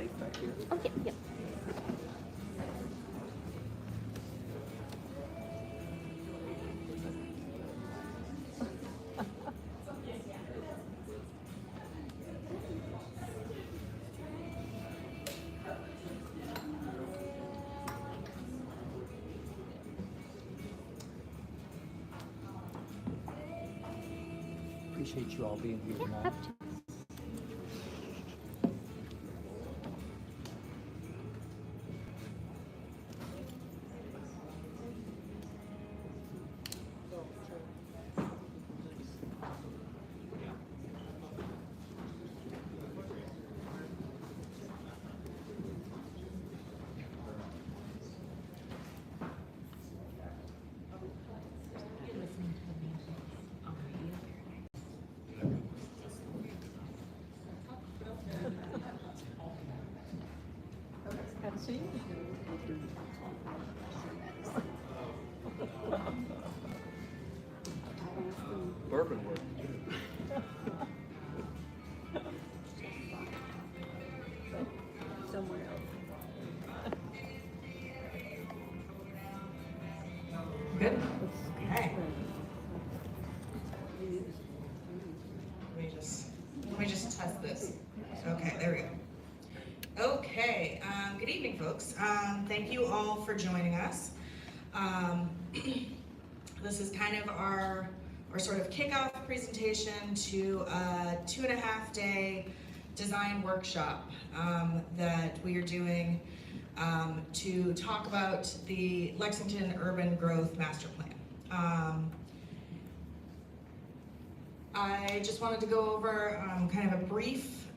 safe back here. Okay, yep. Appreciate you all being here Yeah, tonight. happy to. Bourbon work. Somewhere else. Good? Okay. Let me just test this. Okay, there we go. Okay, good evening, folks. Thank you all for joining us. This is kind of our sort of kickoff presentation to a 2.5-day design workshop that we are doing to talk about the Lexington Urban Growth Master Plan. I just wanted to go over kind of a brief,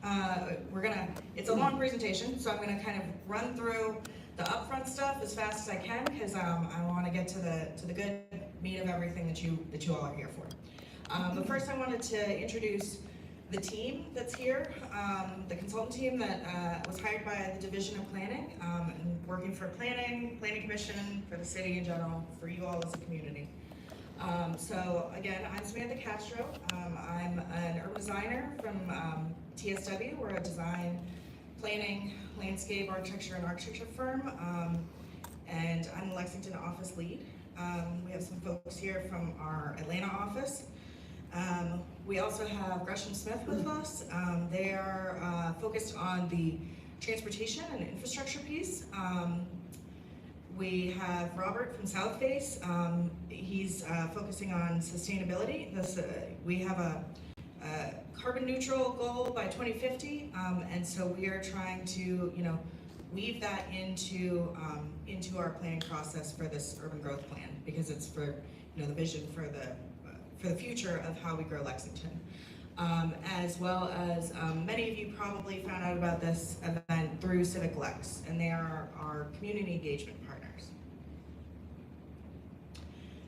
it's a long presentation, so I'm gonna kind of run through the upfront stuff as fast as I can, because I wanna get to the good meat of everything that you all are here for. But first I wanted to introduce the team that's here, the consultant team that was hired by the Division of Planning, and working for Planning Commission, for the city in general, for you all as a community. So again, I'm Samantha Castro. I'm an urban designer from TSW. We're a design, planning, landscape, architecture, and architecture firm. And I'm the Lexington office lead. We have some folks here from our Atlanta office. We also have Gresham Smith with us. They are focused on the transportation and infrastructure piece. We have Robert from South Face. He's focusing on sustainability. We have a carbon neutral goal by 2050, and so we are trying to, weave that into our planning process for this urban growth plan, because it's for, the vision for the future of how we grow Lexington. As well as many of you probably found out about this event through Civic Lex, and they are our community engagement partners.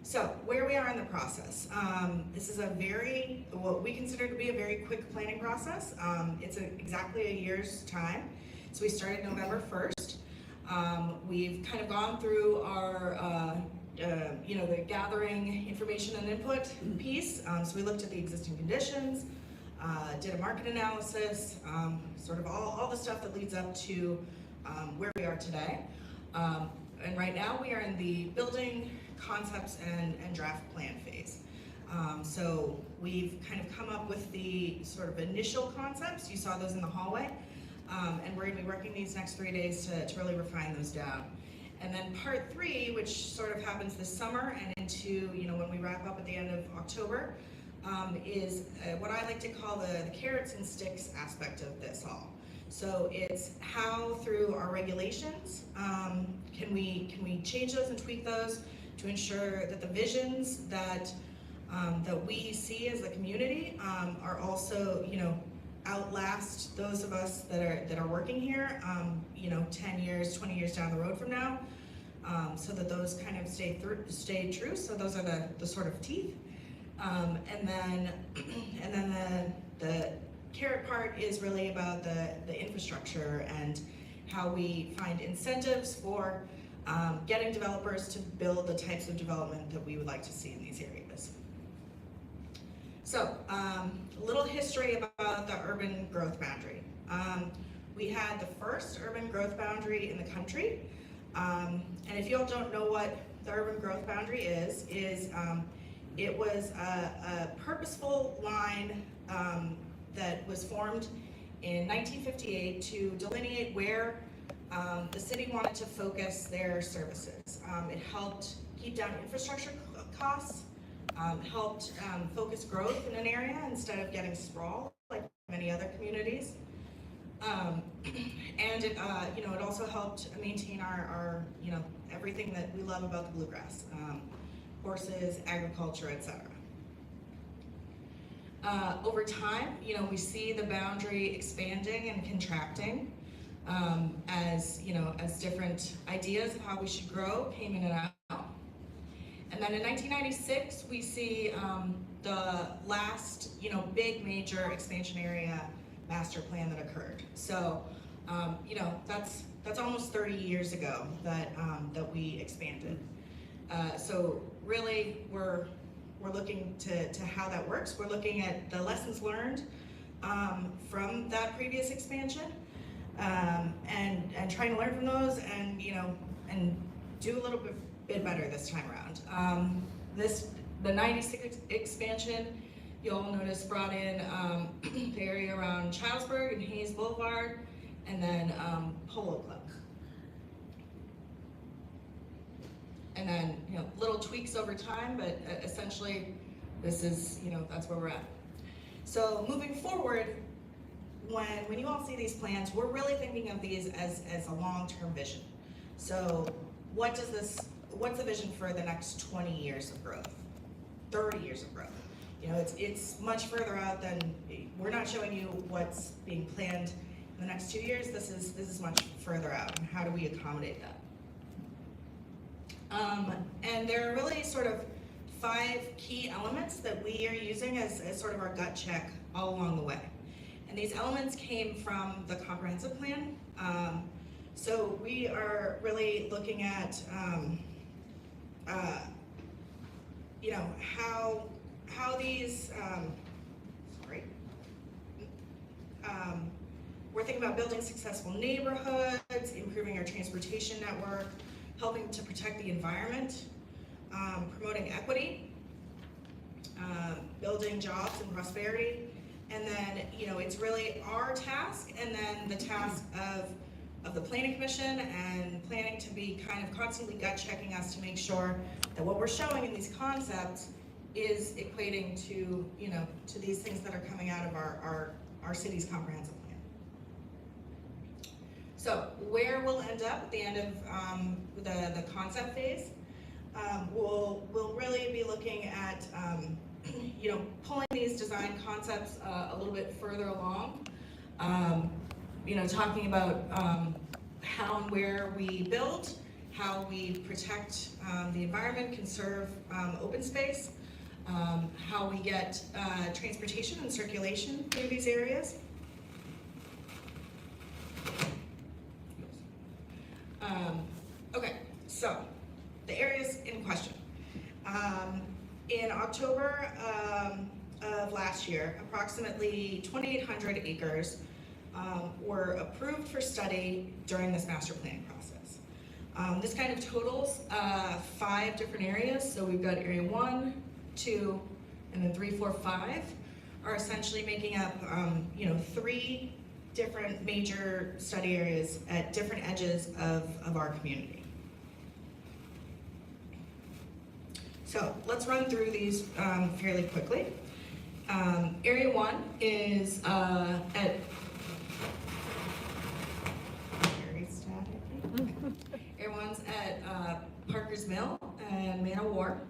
So where we are in the process, this is what we consider to be a very quick planning process. It's exactly a year's time. So we started November 1st. We've kind of gone through our the gathering information and input piece. So we looked at the existing conditions, did a market analysis, sort of all the stuff that leads up to where we are today. And right now we are in the building concepts and draft plan phase. So we've kind of come up with the sort of initial concepts. You saw those in the hallway. And we're gonna be working these next 3 days to really refine those down. And then part 3, which sort of happens this summer and into, when we wrap up at the end of October, is what I like to call the carrots and sticks aspect of this all. So it's how through our regulations, can we change those and tweak those to ensure that the visions that we see as a community are also, outlast those of us that are working here, 10 years, 20 years down the road from now, so that those kind of stay true. So those are the sort of teeth. And then the carrot part is really about the infrastructure and how we find incentives for getting developers to build the types of development that we would like to see in these areas. So a little history about the urban growth boundary. We had the first urban growth boundary in the country. And if you all don't know what the urban growth boundary is it was a purposeful line that was formed in 1958 to delineate where the city wanted to focus their services. It helped keep down infrastructure costs, helped focus growth in an area instead of getting sprawl like many other communities. And it, it also helped maintain our everything that we love about the bluegrass, horses, agriculture, etc. Over time, we see the boundary expanding and contracting as different ideas of how we should grow came in and out. And then in 1996, we see the last big major expansion area master plan that occurred. So that's almost 30 years ago that we expanded. So really we're looking to how that works. We're looking at the lessons learned from that previous expansion and trying to learn from those and do a little bit better this time around. The 96 expansion, you'll notice, brought in the area around Childsburg and Hayes Boulevard, and then Polo Club. And then little tweaks over time, but essentially this is that's where we're at. So moving forward, when you all see these plans, we're really thinking of these as a long-term vision. So what's the vision for the next 20 years of growth, 30 years of growth? It's much further out than, we're not showing you what's being planned in the next 2 years. This is much further out, and how do we accommodate that? And there are really sort of 5 key elements that we are using as sort of our gut check all along the way. And these elements came from the comprehensive plan. So we are really looking at how these, we're thinking about building successful neighborhoods, improving our transportation network, helping to protect the environment, promoting equity, building jobs and prosperity, and then it's really our task, and then the task of the Planning Commission and planning to be kind of constantly gut checking us to make sure that what we're showing in these concepts is equating to to these things that are coming out of our city's comprehensive plan. So where we'll end up at the end of the concept phase, we'll really be looking at pulling these design concepts a little bit further along. Talking about how and where we build, how we protect the environment, conserve open space, how we get transportation and circulation through these areas. Okay, so the areas in question. In October of last year, approximately 2,800 acres were approved for study during this master planning process. This kind of totals 5 different areas. So we've got area 1, 2, and then 3, 4, 5 are essentially making up 3 different major study areas at different edges of our community. So let's run through these fairly quickly. Area 1 is at Area 1's at Parker's Mill and Man of War.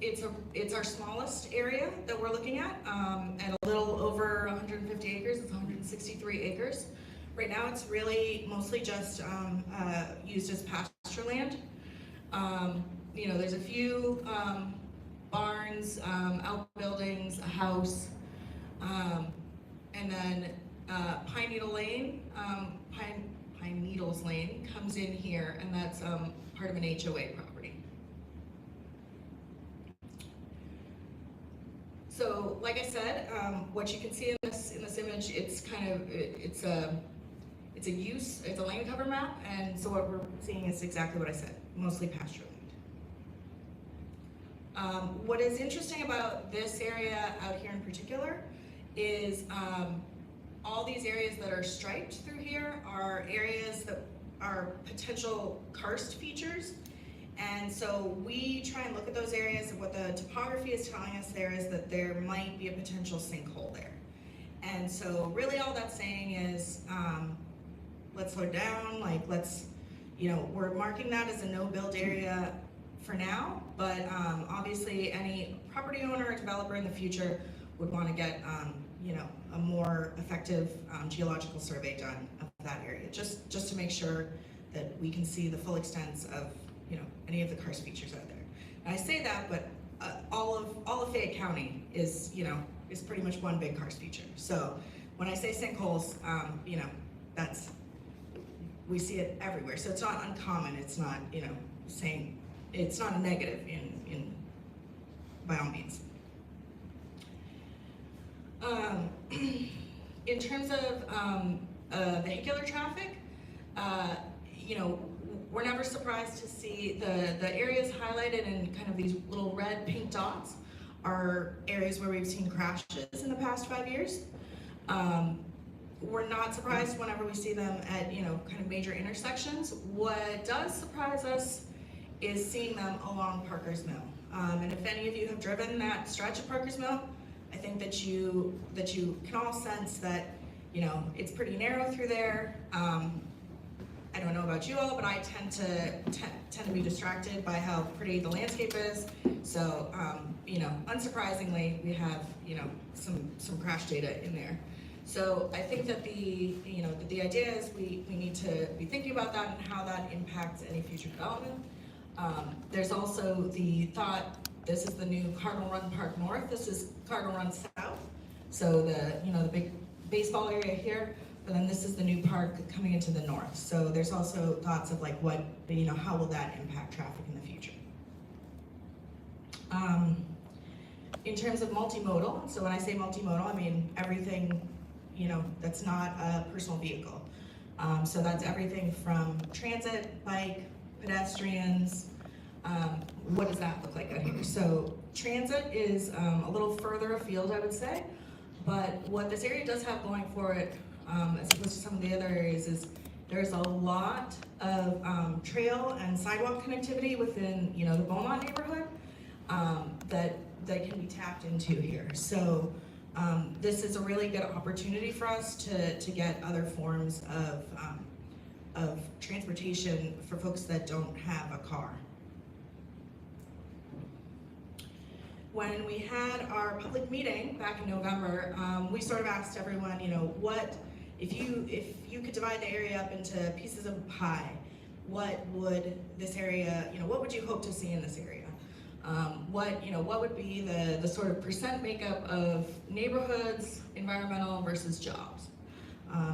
It's our smallest area that we're looking at a little over 150 acres. It's 163 acres. Right now, it's really mostly just used as pasture land. There's a few barns, outbuildings, a house, and then Pine Needles Lane comes in here, and that's part of an HOA property. So, like I said, what you can see in this image, it's kind of it's a land cover map, and so what we're seeing is exactly what I said, mostly pasture land. What is interesting about this area out here in particular is all these areas that are striped through here are areas that are potential karst features. And so we try and look at those areas, and what the topography is telling us there is that there might be a potential sinkhole there. And so really all that's saying is, let's slow down, like we're marking that as a no-build area for now, but obviously any property owner or developer in the future would want to get a more effective geological survey done of that area, just to make sure that we can see the full extent of any of the karst features out there. And I say that, but all of Fayette County is pretty much one big karst feature. So when I say sinkholes, we see it everywhere. So it's not uncommon. It's not saying it's not a negative in by all means. In terms of vehicular traffic, we're never surprised to see the areas highlighted in kind of these little red pink dots are areas where we've seen crashes in the past 5 years. We're not surprised whenever we see them at kind of major intersections. What does surprise us is seeing them along Parker's Mill. And if any of you have driven that stretch of Parker's Mill, I think that you can all sense that it's pretty narrow through there. I don't know about you all, but I tend to be distracted by how pretty the landscape is. So, unsurprisingly, we have some crash data in there. So I think that the idea is we need to be thinking about that and how that impacts any future development. There's also the thought, this is the new Cardinal Run Park North. This is Cardinal Run South. So the big baseball area here. But then this is the new park coming into the north. So there's also thoughts of how will that impact traffic in the future. In terms of multimodal, so when I say multimodal, I mean everything, that's not a personal vehicle. So that's everything from transit, bike, pedestrians. What does that look like out here? So transit is a little further afield, I would say. But what this area does have going for it, as opposed to some of the other areas, is there's a lot of trail and sidewalk connectivity within the Beaumont neighborhood that can be tapped into here. So this is a really good opportunity for us to get other forms of transportation for folks that don't have a car. When we had our public meeting back in November, we sort of asked everyone, what if you could divide the area up into pieces of pie, what would this area, what would you hope to see in this area? What would be the sort of percent makeup of neighborhoods, environmental versus jobs?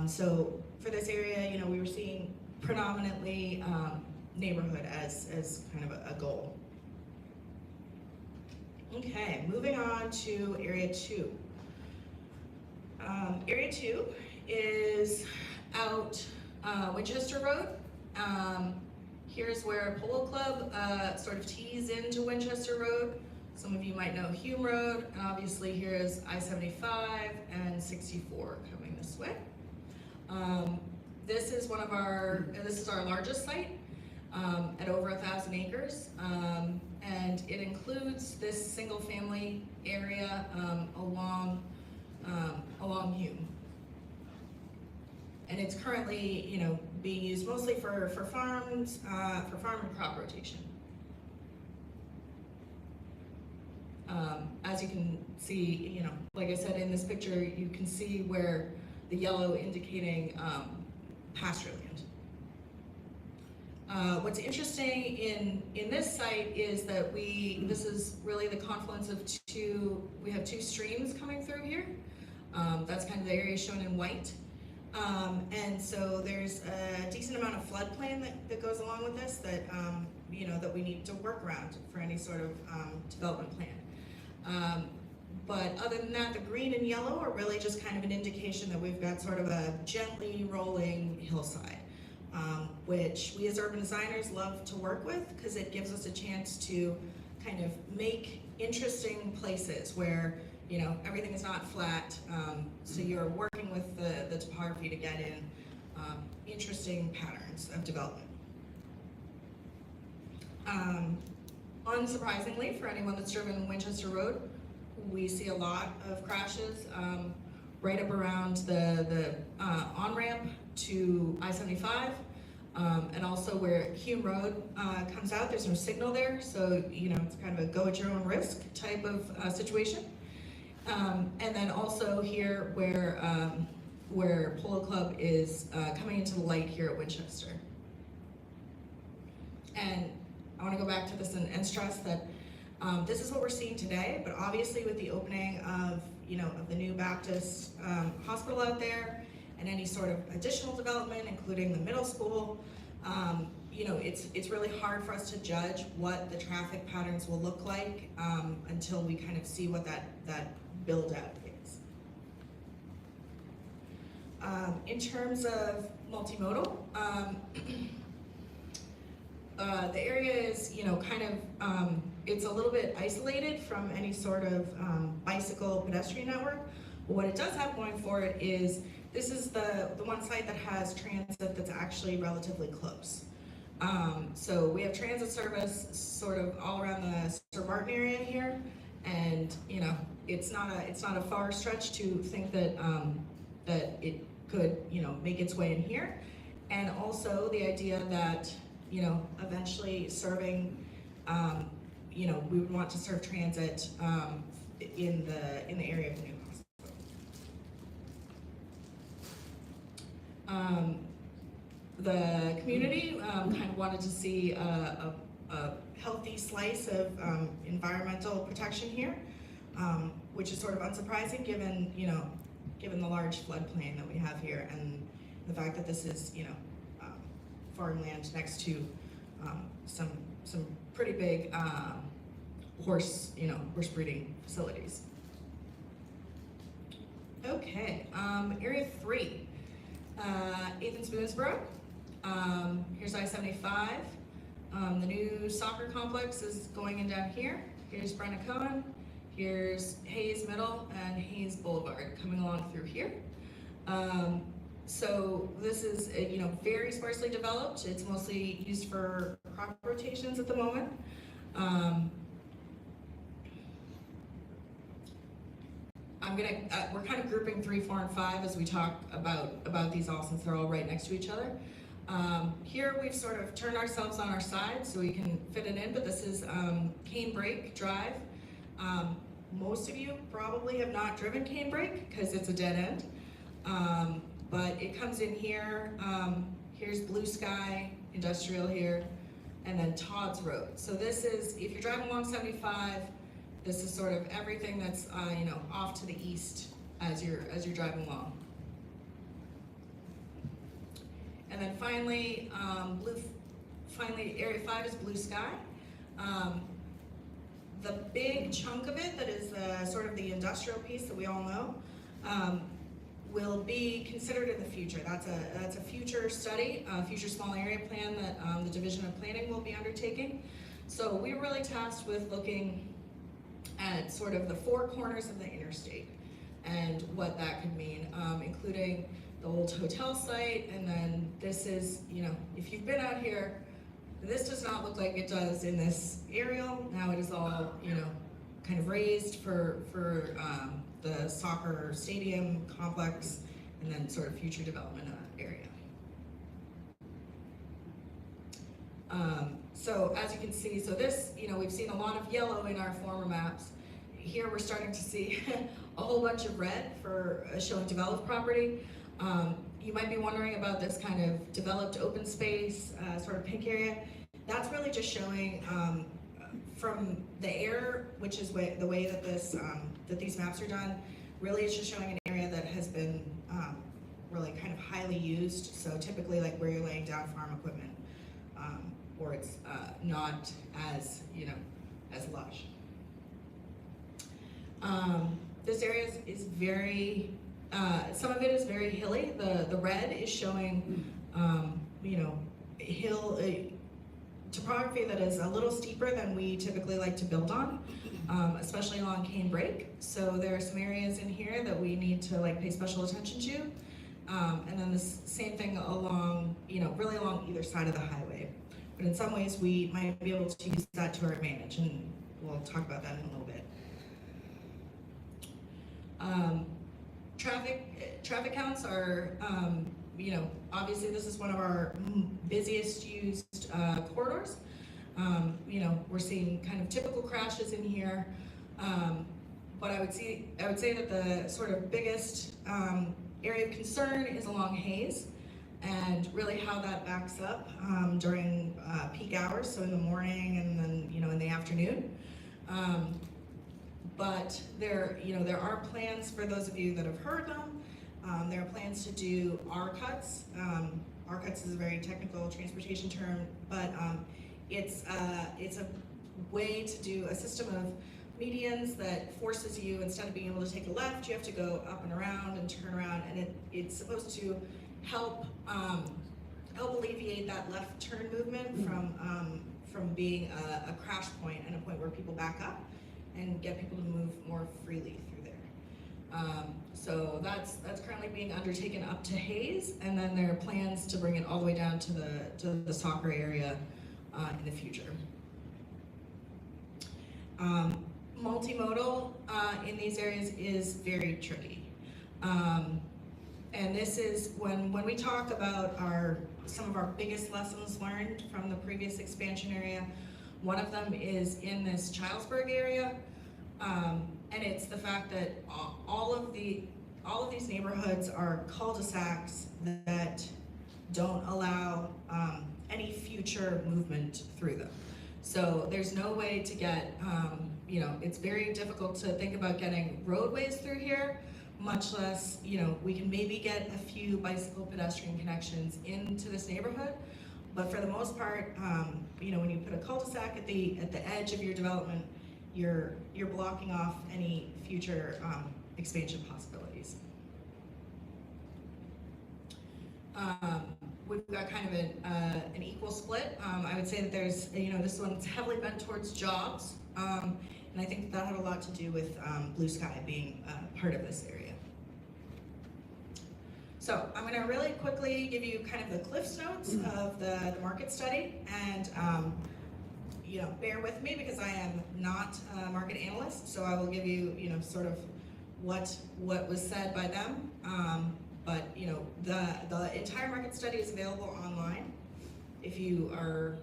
So for this area, we were seeing predominantly neighborhood as kind of a goal. Okay, moving on to Area 2. Area 2 is out Winchester Road. Here's where Polo Club sort of tees into Winchester Road. Some of you might know Hume Road, and obviously here is I-75 and 64 coming this way. This is our largest site at over 1,000 acres. And it includes this single-family area along Hume, and it's currently, being used mostly for farms, for farm and crop rotation. As you can see, like I said in this picture, you can see where the yellow indicating pasture land. What's interesting in this site is that this is really the confluence of we have two streams coming through here. That's kind of the area shown in white. And so there's a decent amount of floodplain that goes along with this that that we need to work around for any sort of development plan. But other than that, the green and yellow are really just kind of an indication that we've got sort of a gently rolling hillside, which we as urban designers love to work with because it gives us a chance to kind of make interesting places where, you know, everything is not flat. So you're working with the topography to get in interesting patterns of development. Unsurprisingly, for anyone that's driven Winchester Road, we see a lot of crashes right up around the on-ramp to I-75, and also where Hume Road comes out. There's no signal there, so you know it's kind of a go at your own risk type of situation. And then also here where Polo Club is coming into the light here at Winchester. And I want to go back to this and stress that this is what we're seeing today, but obviously with the opening of, you know, of the new Baptist hospital out there and any sort of additional development, including the middle school, you know, it's really hard for us to judge what the traffic patterns will look like until we kind of see what that build out is. In terms of multimodal, the area is, you know, kind of, it's a little bit isolated from any sort of bicycle pedestrian network. But what it does have going for it is, this is the one site that has transit that's actually relatively close. So we have transit service sort of all around the Sir Martin area here, and you know, it's not a far stretch to think that that it could, you know, make its way in here, and also the idea that, you know, eventually serving, you know, we would want to serve transit in the area of the new hospital. The community kind of wanted to see a healthy slice of environmental protection here, which is sort of unsurprising given, you know, given the large floodplain that we have here and the fact that this is, you know, farmland next to some pretty big horse breeding facilities. Okay, area 3, 8th and Spoonsboro. Here's I-75. The new soccer complex is going in down here. Here's Brenna Cohen. Here's Hayes Middle and Hayes Boulevard coming along through here. So this is, you know, very sparsely developed. It's mostly used for crop rotations at the moment. We're kind of grouping 3, 4, and 5 as we talk about these all, since they're all right next to each other. Here we've sort of turned ourselves on our side so we can fit it in, but this is Canebrake Drive. Most of you probably have not driven Canebrake because it's a dead end. But it comes in here, here's Blue Sky, Industrial here, and then Todd's Road. So this is, if you're driving along 75, this is sort of everything that's, you know, off to the east as you're driving along. And then finally, Area 5 is Blue Sky. The big chunk of it that is sort of the industrial piece that we all know will be considered in the future. That's a future study, a future small area plan that the Division of Planning will be undertaking. So we're really tasked with looking at sort of the 4 corners of the interstate and what that could mean, including the old hotel site, and then this is, you know, if you've been out here, this does not look like it does in this aerial. Now it is all, you know, kind of raised for the soccer stadium complex, and then sort of future development area. So as you can see, so this, you know, we've seen a lot of yellow in our former maps. Here we're starting to see a whole bunch of red for showing developed property. You might be wondering about this kind of developed open space, sort of pink area. That's really just showing from the air, which is the way that that these maps are done. Really, it's just showing an area that has been really kind of highly used. So typically, like where you're laying down farm equipment, or it's not as, you know, as lush. This area is very, some of it is very hilly. The red is showing, you know, hill topography that is a little steeper than we typically like to build on, especially along Cane Break. So there are some areas in here that we need to like pay special attention to. And then the same thing along, you know, really along either side of the highway. But in some ways we might be able to use that to our advantage, and we'll talk about that in a little bit. Traffic counts are, you know, obviously this is one of our busiest used corridors. You know, we're seeing kind of typical crashes in here, but I would say that the sort of biggest area of concern is along Hayes, and really how that backs up during peak hours, so in the morning and then, you know, in the afternoon. But there are plans, for those of you that have heard them, there are plans to do R-cuts. R-cuts is a very technical transportation term, but it's a way to do a system of medians that forces you, instead of being able to take a left, you have to go up and around and turn around, and it's supposed to help alleviate that left turn movement from being a crash point and a point where people back up, and get people to move more freely through there. So that's currently being undertaken up to Hayes, and then there are plans to bring it all the way down to the soccer area in the future. Multimodal in these areas is very tricky. And this is when we talk about some of our biggest lessons learned from the previous expansion area. One of them is in this Childsburg area, and it's the fact that all of these neighborhoods are cul-de-sacs that don't allow any future movement through them. So there's no way to get, you know, it's very difficult to think about getting roadways through here, much less, you know, we can maybe get a few bicycle pedestrian connections into this neighborhood. But for the most part, you know, when you put a cul-de-sac at the edge of your development, you're blocking off any future expansion possibilities. We've got kind of an equal split. I would say that there's, you know, this one's heavily bent towards jobs, and I think that had a lot to do with Blue Sky being part of this area. So I'm going to really quickly give you kind of the Cliff's Notes of the market study, and you know, bear with me because I am not a market analyst, so I will give you, you know, sort of what was said by them. But you know, the entire market study is available online if you are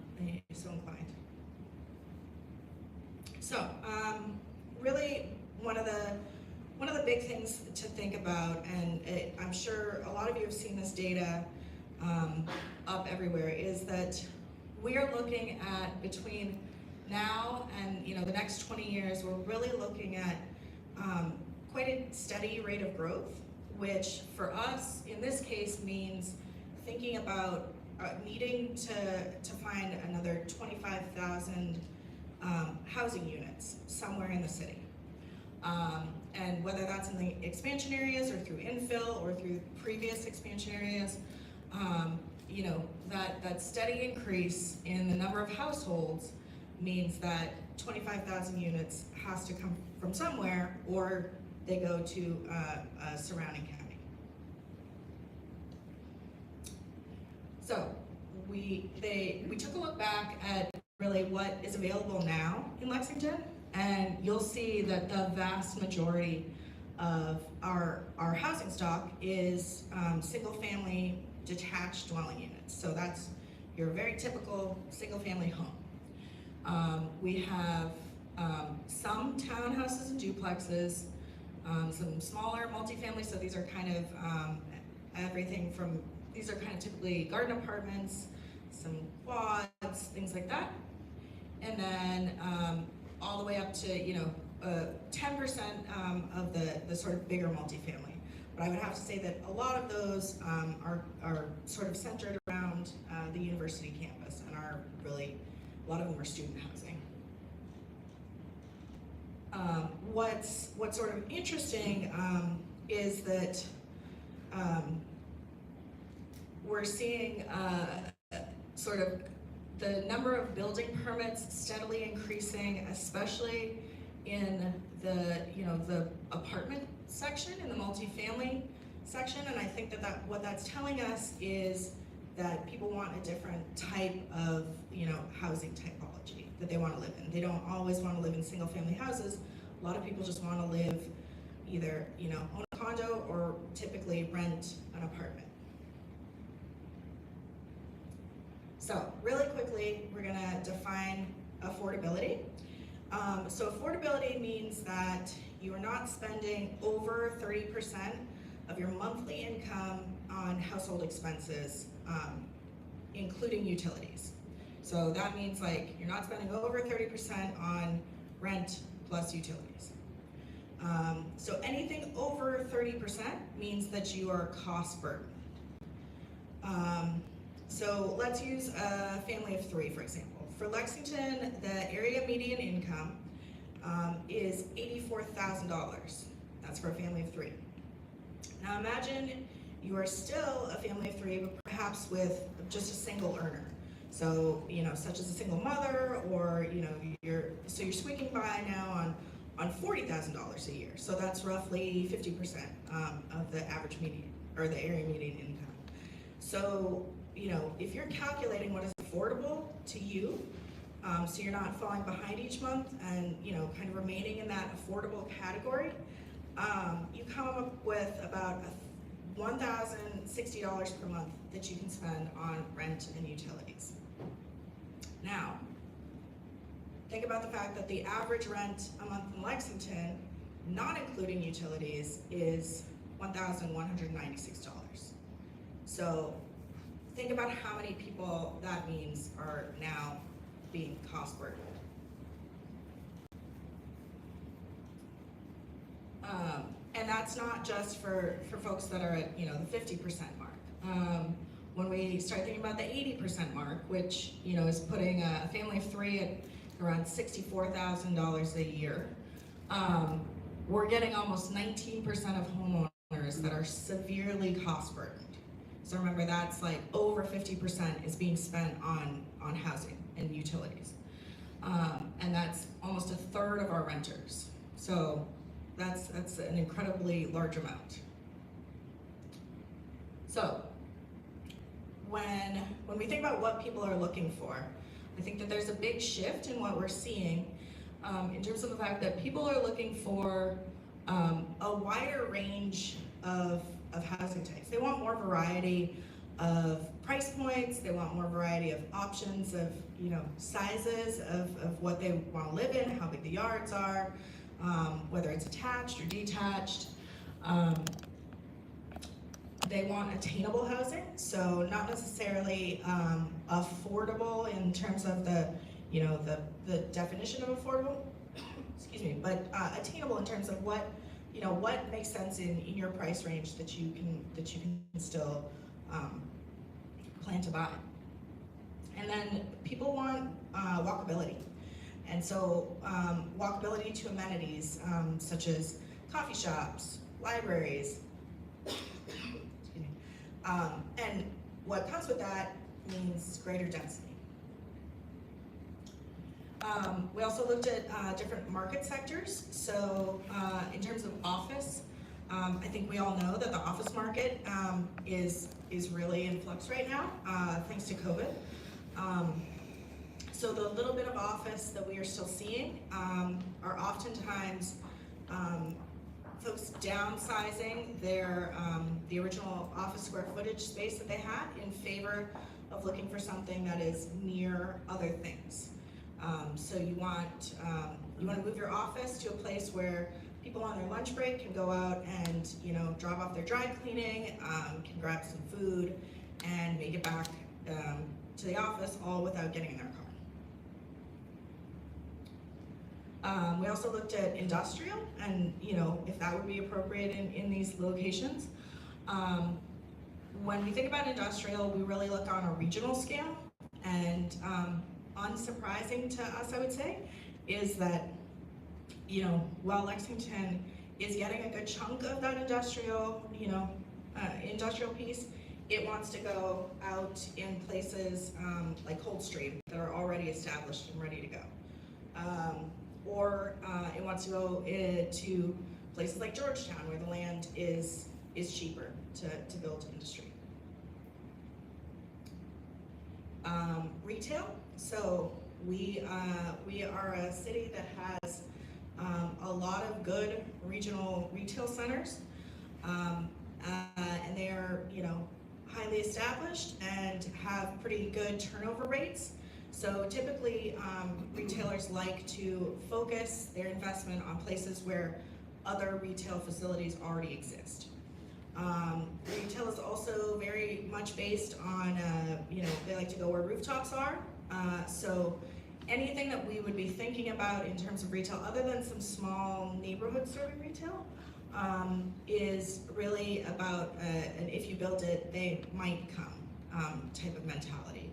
so inclined. So really one of the big things to think about, and I'm sure a lot of you have seen this data up everywhere, is that we are looking at, between now and, you know, the next 20 years, we're really looking at quite a steady rate of growth, which for us in this case means thinking about needing to find another 25,000 housing units somewhere in the city. And whether that's in the expansion areas or through infill or through previous expansion areas, you know, that steady increase in the number of households means that 25,000 units has to come from somewhere, or they go to a surrounding county. So we took a look back at really what is available now in Lexington, and you'll see that the vast majority of our housing stock is single-family detached dwelling units. So that's your very typical single-family home. We have some townhouses and duplexes, some smaller multifamily. So these are kind of everything from, these are kind of typically garden apartments, some quads, things like that. And then all the way up to, you know, 10% of the sort of bigger multifamily. But I would have to say that a lot of those are sort of centered around the university campus, and are really, a lot of them are student housing. What's sort of interesting is that we're seeing sort of the number of building permits steadily increasing, especially in the the apartment section, in the multifamily section, and I think that what that's telling us is that people want a different type of housing typology that they want to live in. They don't always want to live in single family houses. A lot of people just want to live either own a condo or typically rent an apartment. So really quickly, we're going to define affordability. So affordability means that you are not spending over 30% of your monthly income on household expenses, including utilities. So that means like you're not spending over 30% on rent plus utilities. So anything over 30% means that you are cost burdened. So let's use a family of 3, for example. For Lexington, the area median income is $84,000. That's for a family of 3. Now imagine you are still a family of 3, but perhaps with just a single earner. So, such as a single mother, or you're squeaking by now on $40,000 a year. So that's roughly 50% of the average median, or the area median income. So, if you're calculating what is affordable to you, so you're not falling behind each month and kind of remaining in that affordable category, you come up with about $1,060 per month that you can spend on rent and utilities. Now, think about the fact that the average rent a month in Lexington, not including utilities, is $1,196. So think about how many people that means are now being cost burdened. And that's not just for folks that are at the 50% mark. When we start thinking about the 80% mark, which is putting a family of 3 at around $64,000 a year, we're getting almost 19% of homeowners that are severely cost burdened. So remember, that's like over 50% is being spent on housing and utilities, and that's almost a third of our renters. So that's an incredibly large amount. So when we think about what people are looking for, I think that there's a big shift in what we're seeing in terms of the fact that people are looking for a wider range of housing types. They want more variety of price points. They want more variety of options of sizes of what they want to live in, how big the yards are, whether it's attached or detached. They want attainable housing, so not necessarily affordable in terms of the definition of affordable, excuse me, but attainable in terms of what makes sense in your price range that you can still plan to buy. And then people want walkability. And so walkability to amenities such as coffee shops, libraries, excuse me. And what comes with that means greater density. We also looked at different market sectors. So in terms of office, I think we all know that the office market is really in flux right now, thanks to COVID. So the little bit of office that we are still seeing are oftentimes folks downsizing their the original office square footage space that they had in favor of looking for something that is near other things. So you want to move your office to a place where people on their lunch break can go out and drop off their dry cleaning, can grab some food, and make it back to the office all without getting in their car. We also looked at industrial and if that would be appropriate in these locations. When we think about industrial, we really look on a regional scale, and unsurprising to us, I would say, is that while Lexington is getting a good chunk of that industrial, industrial piece, it wants to go out in places like Coldstream that are already established and ready to go. Or it wants to go to places like Georgetown where the land is cheaper to build industry. Retail. So we are a city that has a lot of good regional retail centers, and they are highly established and have pretty good turnover rates. So typically retailers like to focus their investment on places where other retail facilities already exist. Retail is also very much based on, they like to go where rooftops are. So anything that we would be thinking about in terms of retail, other than some small neighborhood serving retail, is really about an if you build it, they might come type of mentality.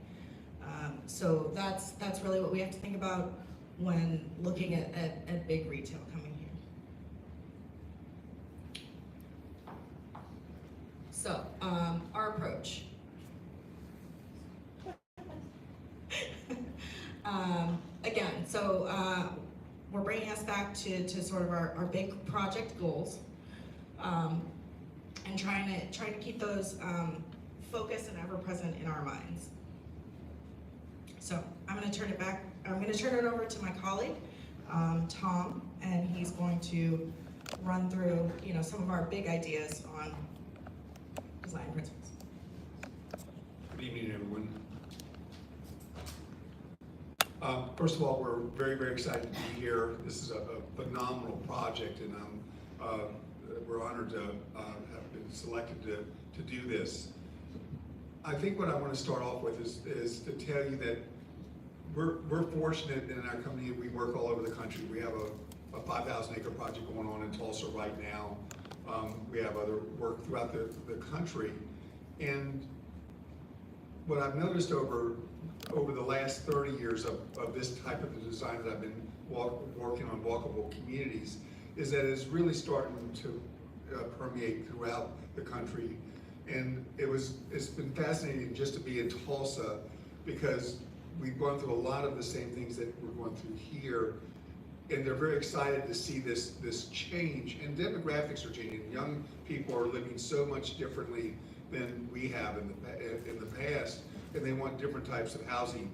So that's really what we have to think about when looking at big retail coming here. So our approach. Again, so we're bringing us back to sort of our big project goals, and trying to keep those focused and ever present in our minds. So I'm going to turn it over to my colleague, Tom, and he's going to run through some of our big ideas on design principles. Good evening, everyone. First of all, we're very, very excited to be here. This is a phenomenal project, and we're honored to have been selected to do this. I think what I want to start off with is to tell you that we're fortunate in our company. We work all over the country. We have a 5,000 acre project going on in Tulsa right now. We have other work throughout the country, and what I've noticed over the last 30 years of this type of design that I've been working on walkable communities is that it's really starting to permeate throughout the country. And it's been fascinating just to be in Tulsa because we've gone through a lot of the same things that we're going through here, and they're very excited to see this change. And demographics are changing. Young people are living so much differently than we have in the past, and they want different types of housing.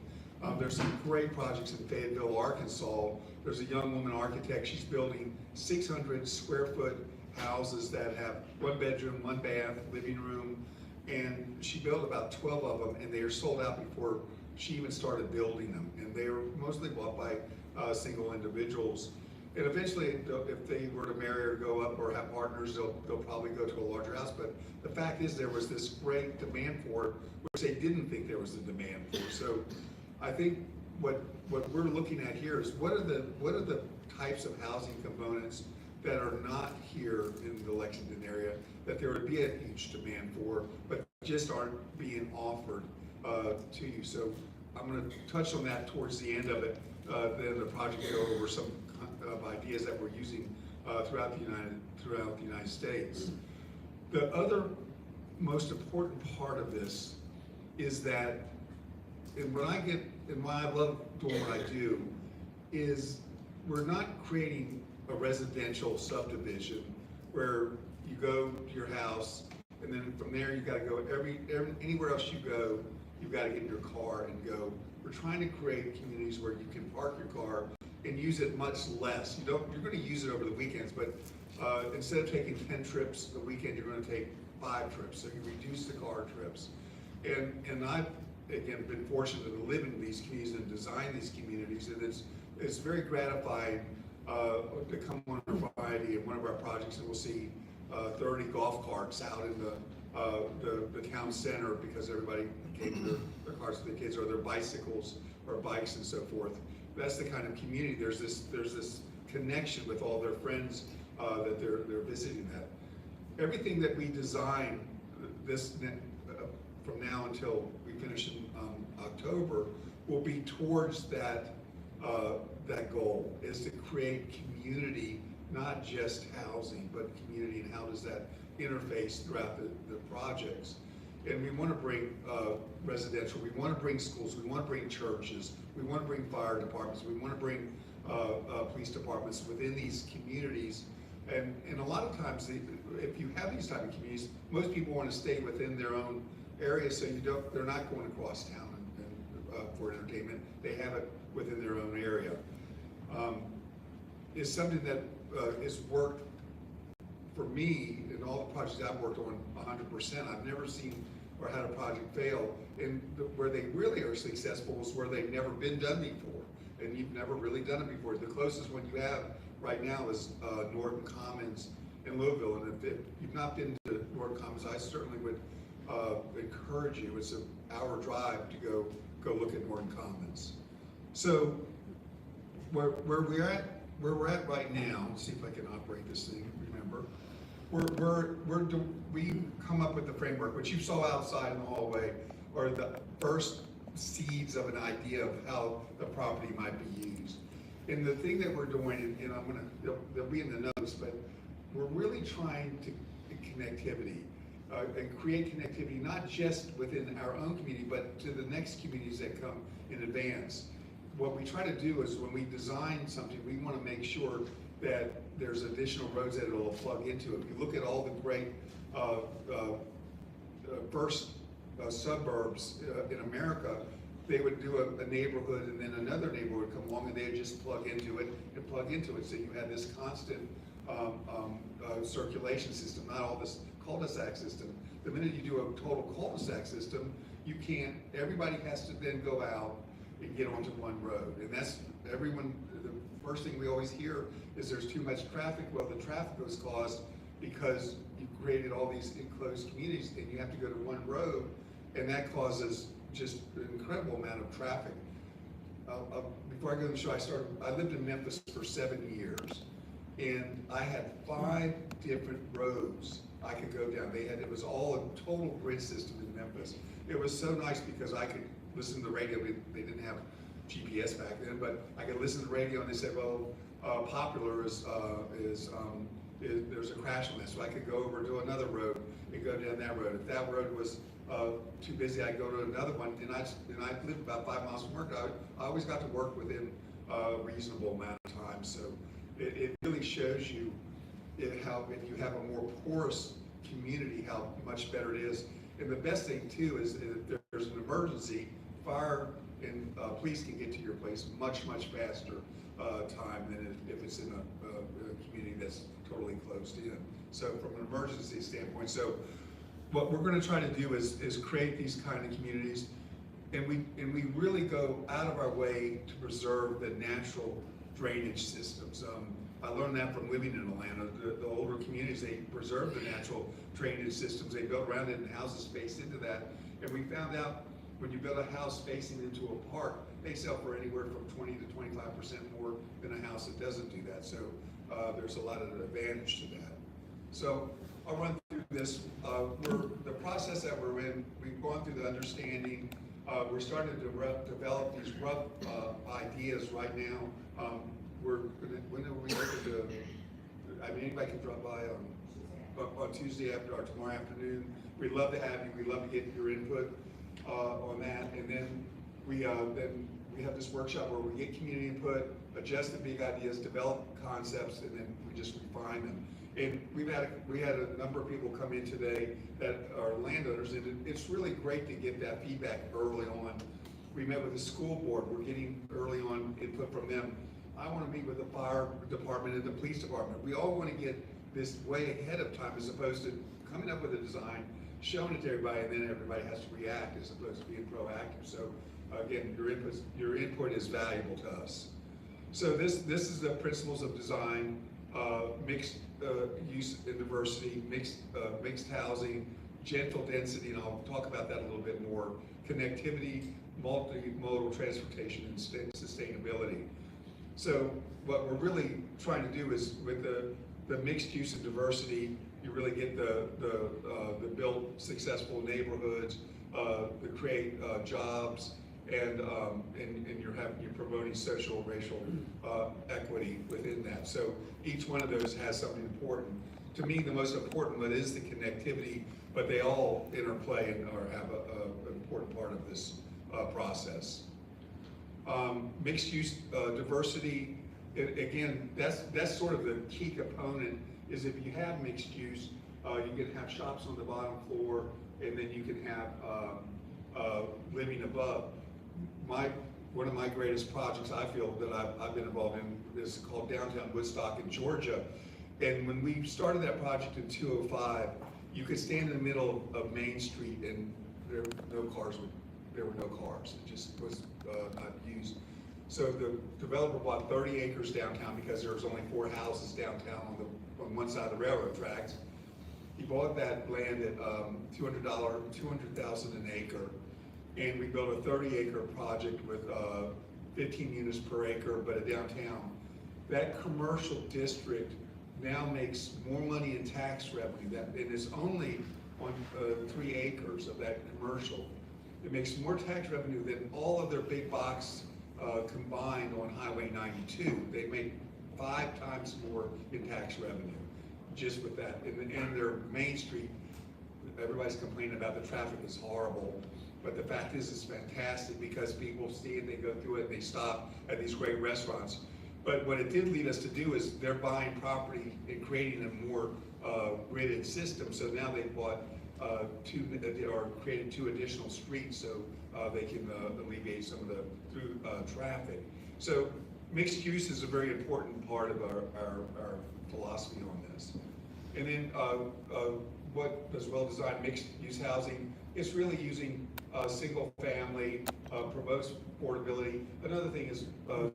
There's some great projects in Fayetteville, Arkansas. There's a young woman architect. She's building 600 square foot houses that have 1 bedroom, 1 bath, living room, and she built about 12 of them, and they are sold out before she even started building them. And they are mostly bought by single individuals. And eventually, if they were to marry or go up or have partners, they'll probably go to a larger house. But the fact is, there was this great demand for it, which they didn't think there was a demand for. So I think what we're looking at here is what are the types of housing components that are not here in the Lexington area that there would be a huge demand for, but just aren't being offered to you. So I'm going to touch on that towards the end of it. Then the project will go over some of ideas that we're using throughout the United States. The other most important part of this is that, and why I love doing what I do, is we're not creating a residential subdivision where you go to your house and then from there you got to go anywhere else you go, you've got to get in your car and go. We're trying to create communities where you can park your car and use it much less. You're going to use it over the weekends, but instead of taking 10 trips a weekend, you're going to take 5 trips. So you reduce the car trips. And I've again been fortunate to live in these communities and design these communities, and it's very gratifying to come on a Friday in one of our projects and we'll see 30 golf carts out in the town center because everybody came to their cars with their kids or their bicycles or bikes and so forth. That's the kind of community. There's this connection with all their friends that they're visiting that. Everything that we design from now until we finish in October will be towards that that goal, is to create community, not just housing, but community, and how does that interface throughout the projects. And we want to bring residential, we want to bring schools, we want to bring churches, we want to bring fire departments, we want to bring police departments within these communities. And a lot of times, if you have these type of communities, most people want to stay within their own area, so they're not going across town for entertainment. They have it within their own area. It's something that has worked for me in all the projects I've worked on 100%. I've never seen or had a project fail. And where they really are successful is where they've never been done before, and you've never really done it before. The closest one you have right now is Norton Commons in Louisville, and if you've not been to Norton Commons, I certainly would encourage you. It's an hour drive to go look at Norton Commons. So where we're at right now, let's see if I can operate this thing. Remember, we come up with the framework, which you saw outside in the hallway, or the first seeds of an idea of how the property might be used. And the thing that we're doing, and they'll be in the notes, but we're really trying to connectivity and create connectivity, not just within our own community, but to the next communities that come in advance. What we try to do is when we design something, we want to make sure that there's additional roads that it'll plug into. If you look at all the great first suburbs in America, they would do a neighborhood, and then another neighborhood would come along, and they would just plug into it and plug into it. So you have this constant circulation system, not all this cul-de-sac system. The minute you do a total cul-de-sac system, you can't, everybody has to then go out and get onto one road. And that's everyone, the first thing we always hear is there's too much traffic. Well, the traffic was caused because you created all these enclosed communities and you have to go to one road, and that causes just an incredible amount of traffic. Before I go to the show, I lived in Memphis for 7 years, and I had 5 different roads I could go down. It was all a total grid system in Memphis. It was so nice because I could listen to the radio. They didn't have GPS back then, but I could listen to the radio, and they said, well, Popular there's a crash on that, so I could go over to another road and go down that road. If that road was too busy, I'd go to another one, and I lived about 5 miles from work. I always got to work within a reasonable amount of time, so it really shows you how, if you have a more porous community, how much better it is. And the best thing too is if there's an emergency, fire and police can get to your place much faster time than if it's in a community that's totally closed in. So from an emergency standpoint, so what we're going to try to do is create these kind of communities, and we really go out of our way to preserve the natural drainage systems. I learned that from living in Atlanta. The older communities, they preserve the natural drainage systems. They built around it, and houses face into that. And we found out when you build a house facing into a park, they sell for anywhere from 20 to 25% more than a house that doesn't do that. So there's a lot of advantage to that. So I'll run through this. The process that we're in, we've gone through the understanding. We're starting to develop these rough ideas right now. When are we able to, I mean, anybody can drop by on Tuesday or tomorrow afternoon. We'd love to have you. We'd love to get your input on that. And then we have this workshop where we get community input, adjust the big ideas, develop concepts, and then we just refine them. And we had a number of people come in today that are landowners, and it's really great to get that feedback early on. We met with the school board. We're getting early on input from them. I want to meet with the fire department and the police department. We all want to get this way ahead of time, as opposed to coming up with a design, showing it to everybody, and then everybody has to react, as opposed to being proactive. So again, your input is valuable to us. So this is the principles of design: mixed use and diversity, mixed housing, gentle density, and I'll talk about that a little bit more. Connectivity, multimodal transportation, and sustainability. So what we're really trying to do is, with the mixed use and diversity, you really get the build successful neighborhoods, to create jobs, and you're promoting social, racial equity within that. So each one of those has something important. To me, the most important one is the connectivity, but they all interplay and have an important part of this process. Mixed use diversity, again, that's sort of the key component, is if you have mixed use, you can have shops on the bottom floor, and then you can have living above. One of my greatest projects, I feel, that I've been involved in is called Downtown Woodstock in Georgia. And when we started that project in 2005, you could stand in the middle of Main Street and there were no cars. It just was not used. So the developer bought 30 acres downtown because there was only 4 houses downtown on one side of the railroad tracks. He bought that land at $200,000 an acre, and we built a 30-acre project with 15 units per acre, but a downtown. That commercial district now makes more money in tax revenue, and it's only on 3 acres of that commercial. It makes more tax revenue than all of their big box combined on Highway 92. They make 5 times more in tax revenue just with that. And their Main Street, everybody's complaining about the traffic is horrible, but the fact is it's fantastic because people see it, they go through it, they stop at these great restaurants. But what it did lead us to do is they're buying property and creating a more gridded system. So now they bought created 2 additional streets so they can alleviate some of the through traffic. So mixed use is a very important part of our philosophy on this. And then what does well-designed mixed-use housing? It's really using single family, promotes portability. Another thing is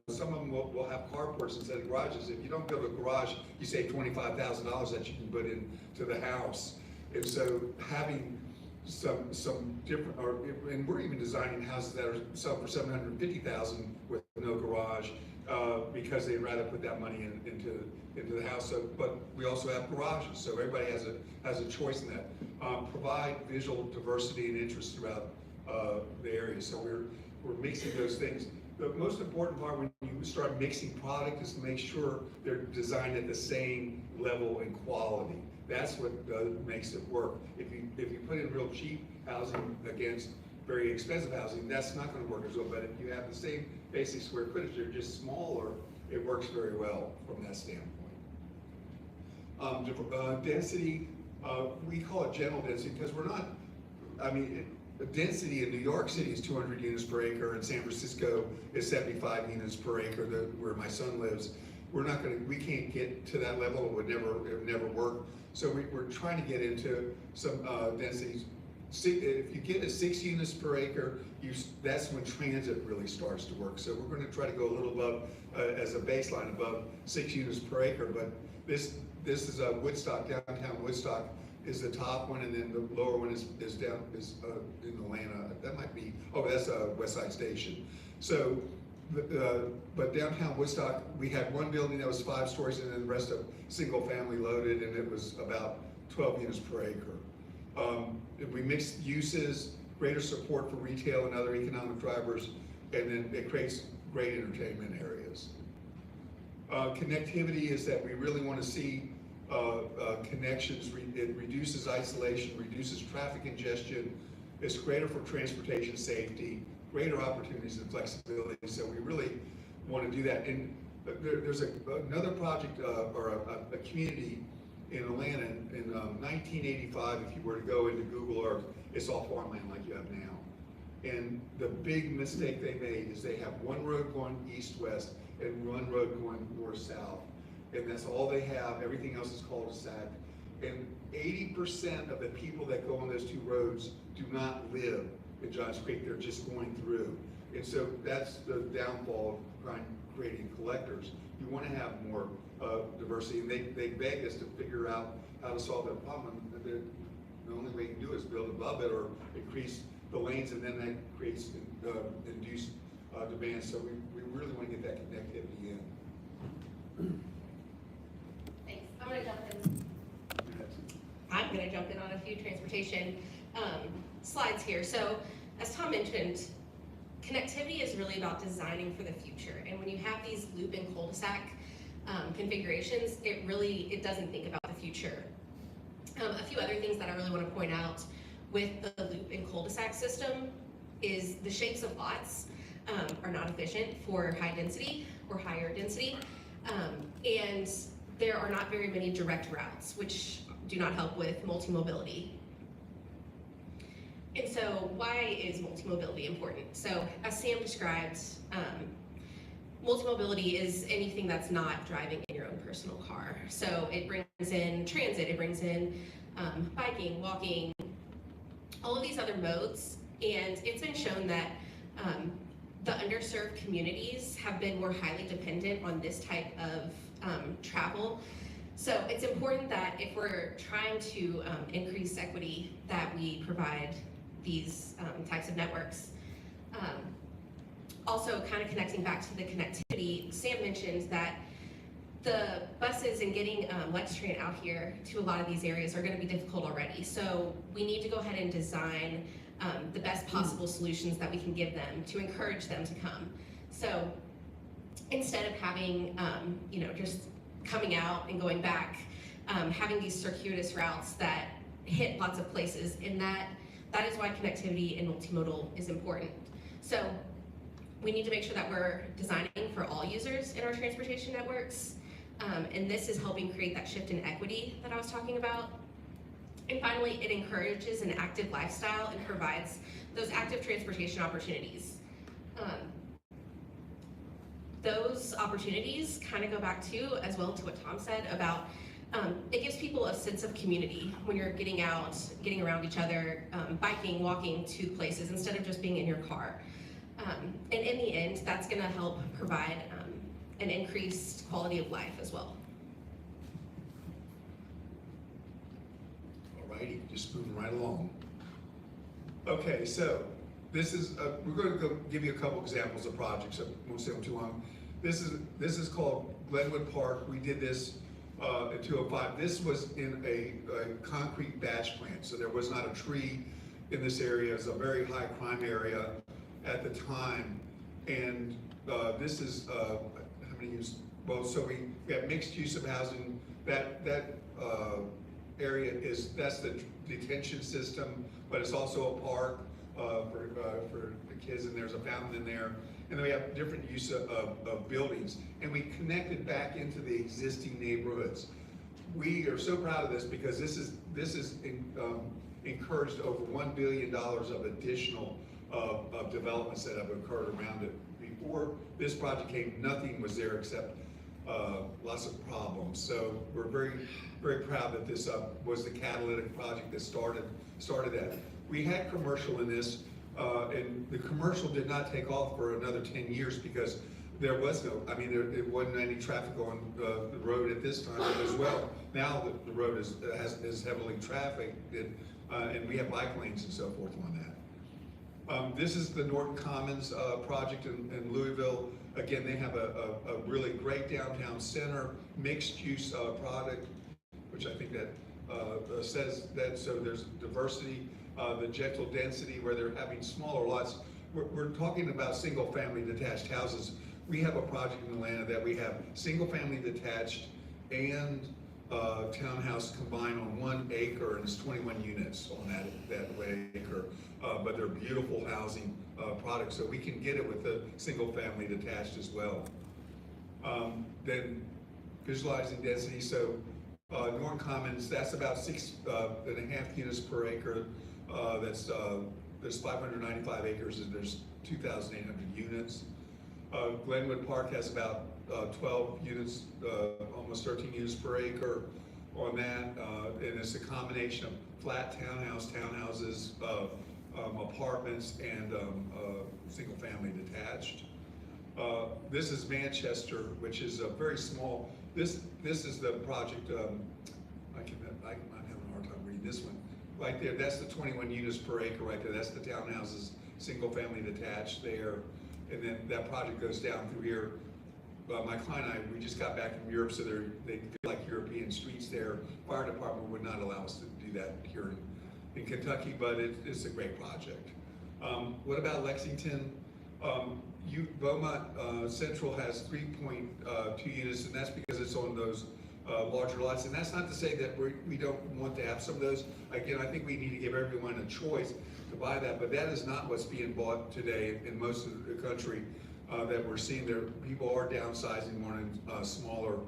some of them will have carports instead of garages. If you don't build a garage, you save $25,000 that you can put into the house. And so having some different, and we're even designing houses that are selling for $750,000 with no garage because they'd rather put that money into the house. So, but we also have garages, so everybody has a choice in that. Provide visual diversity and interest throughout the area. So we're mixing those things. The most important part when you start mixing product is to make sure they're designed at the same level and quality. That's what makes it work. If you put in real cheap housing against very expensive housing, that's not going to work as well. But if you have the same basic square footage, they're just smaller, it works very well from that standpoint. Density, we call it general density because we're not, density in New York City is 200 units per acre, and San Francisco is 75 units per acre, where my son lives. We can't get to that level. It would never work. So we're trying to get into some densities. If you get to 6 units per acre, that's when transit really starts to work. So we're going to try to go a little above, as a baseline, above 6 units per acre. But this is Woodstock, downtown Woodstock is the top one, and then the lower one is in Atlanta. That might be, that's West Side Station. So, but downtown Woodstock, we had one building that was 5 stories, and then the rest of single family loaded, and it was about 12 units per acre. We mixed uses, greater support for retail and other economic drivers, and then it creates great entertainment areas. Connectivity is that we really want to see connections. It reduces isolation, reduces traffic congestion. It's greater for transportation safety, greater opportunities and flexibility. So we really want to do that. And there's another project or a community in Atlanta in 1985. If you were to go into Google Earth, it's all farmland like you have now. And the big mistake they made is they have one road going east-west and one road going north-south. And that's all they have. Everything else is cul-de-sac. And 80% of the people that go on those 2 roads do not live in Johns Creek. They're just going through. And so that's the downfall of creating collectors. You want to have more diversity, and they beg us to figure out how to solve that problem. The only way you can do it is build above it or increase the lanes, and then that creates induced demand. So we really want to get that connectivity in. Thanks. I'm going to jump in. I'm going to jump in on a few transportation slides here. So, as Tom mentioned, connectivity is really about designing for the future. And when you have these loop and cul-de-sac configurations, it doesn't think about the future. A few other things that I really want to point out with the loop and cul-de-sac system is the shapes of lots are not efficient for high density or higher density. And there are not very many direct routes, which do not help with multi-mobility. And so why is multi-mobility important? So as Sam described, multi-mobility is anything that's not driving in your own personal car. So it brings in transit, it brings in biking, walking, all of these other modes. And it's been shown that the underserved communities have been more highly dependent on this type of travel. So it's important that if we're trying to increase equity, that we provide these types of networks. Also, kind of connecting back to the connectivity, Sam mentioned that the buses and getting Lexington out here to a lot of these areas are going to be difficult already. So we need to go ahead and design the best possible solutions that we can give them to encourage them to come. So instead of having, just coming out and going back, having these circuitous routes that hit lots of places, and that is why connectivity and multimodal is important. So we need to make sure that we're designing for all users in our transportation networks, and this is helping create that shift in equity that I was talking about. And finally, it encourages an active lifestyle and provides those active transportation opportunities. Those opportunities kind of go back to, as well, to what Tom said about it gives people a sense of community when you're getting out, getting around each other, biking, walking to places instead of just being in your car. And in the end, that's going to help provide an increased quality of life as well. Alrighty, just moving right along. Okay, so this is we're going to give you a couple examples of projects. I won't stay on too long. This is called Glenwood Park. We did this in 205. This was in a concrete batch plant, so there was not a tree in this area. It's a very high crime area at the time, and this is how many use? Well, so we have mixed use of housing. That area that's the detention system, but it's also a park for the kids, and there's a fountain in there. And then we have different use of buildings, and we connected back into the existing neighborhoods. We are so proud of this because this is encouraged over $1 billion of additional of developments that have occurred around it. Before this project came, nothing was there except lots of problems. So we're very, very proud that this was the catalytic project that started that. We had commercial in this, and the commercial did not take off for another 10 years because there was no, there wasn't any traffic on the road at this time as well. Now the road is heavily trafficked, and we have bike lanes and so forth on that. This is the Norton Commons project in Louisville. Again, they have a really great downtown center, mixed use product, which I think that says that, so there's diversity, the gentle density where they're having smaller lots. We're talking about single family detached houses. We have a project in Atlanta that we have single family detached and townhouse combined on 1 acre, and it's 21 units on that acre. But they're beautiful housing products, so we can get it with the single family detached as well. Then visualizing density, so Norton Commons, that's about 6.5 units per acre. There's 595 acres and there's 2,800 units. Glenwood Park has about 12 units, almost 13 units per acre on that, and it's a combination of flat townhouses, apartments, and single family detached. This is Manchester, which is a very small. This is the project. I'm having a hard time reading this one. Right there, that's the 21 units per acre right there. That's the townhouses, single family detached there. And then that project goes down through here. My client and I, we just got back from Europe, so they feel like European streets there. Fire department would not allow us to do that here in Kentucky, but it's a great project. What about Lexington? Beaumont Central has 3.2 units, and that's because it's on those larger lots. And that's not to say that we don't want to have some of those. Again, I think we need to give everyone a choice to buy that, but that is not what's being bought today in most of the country that we're seeing. There, people are downsizing, wanting smaller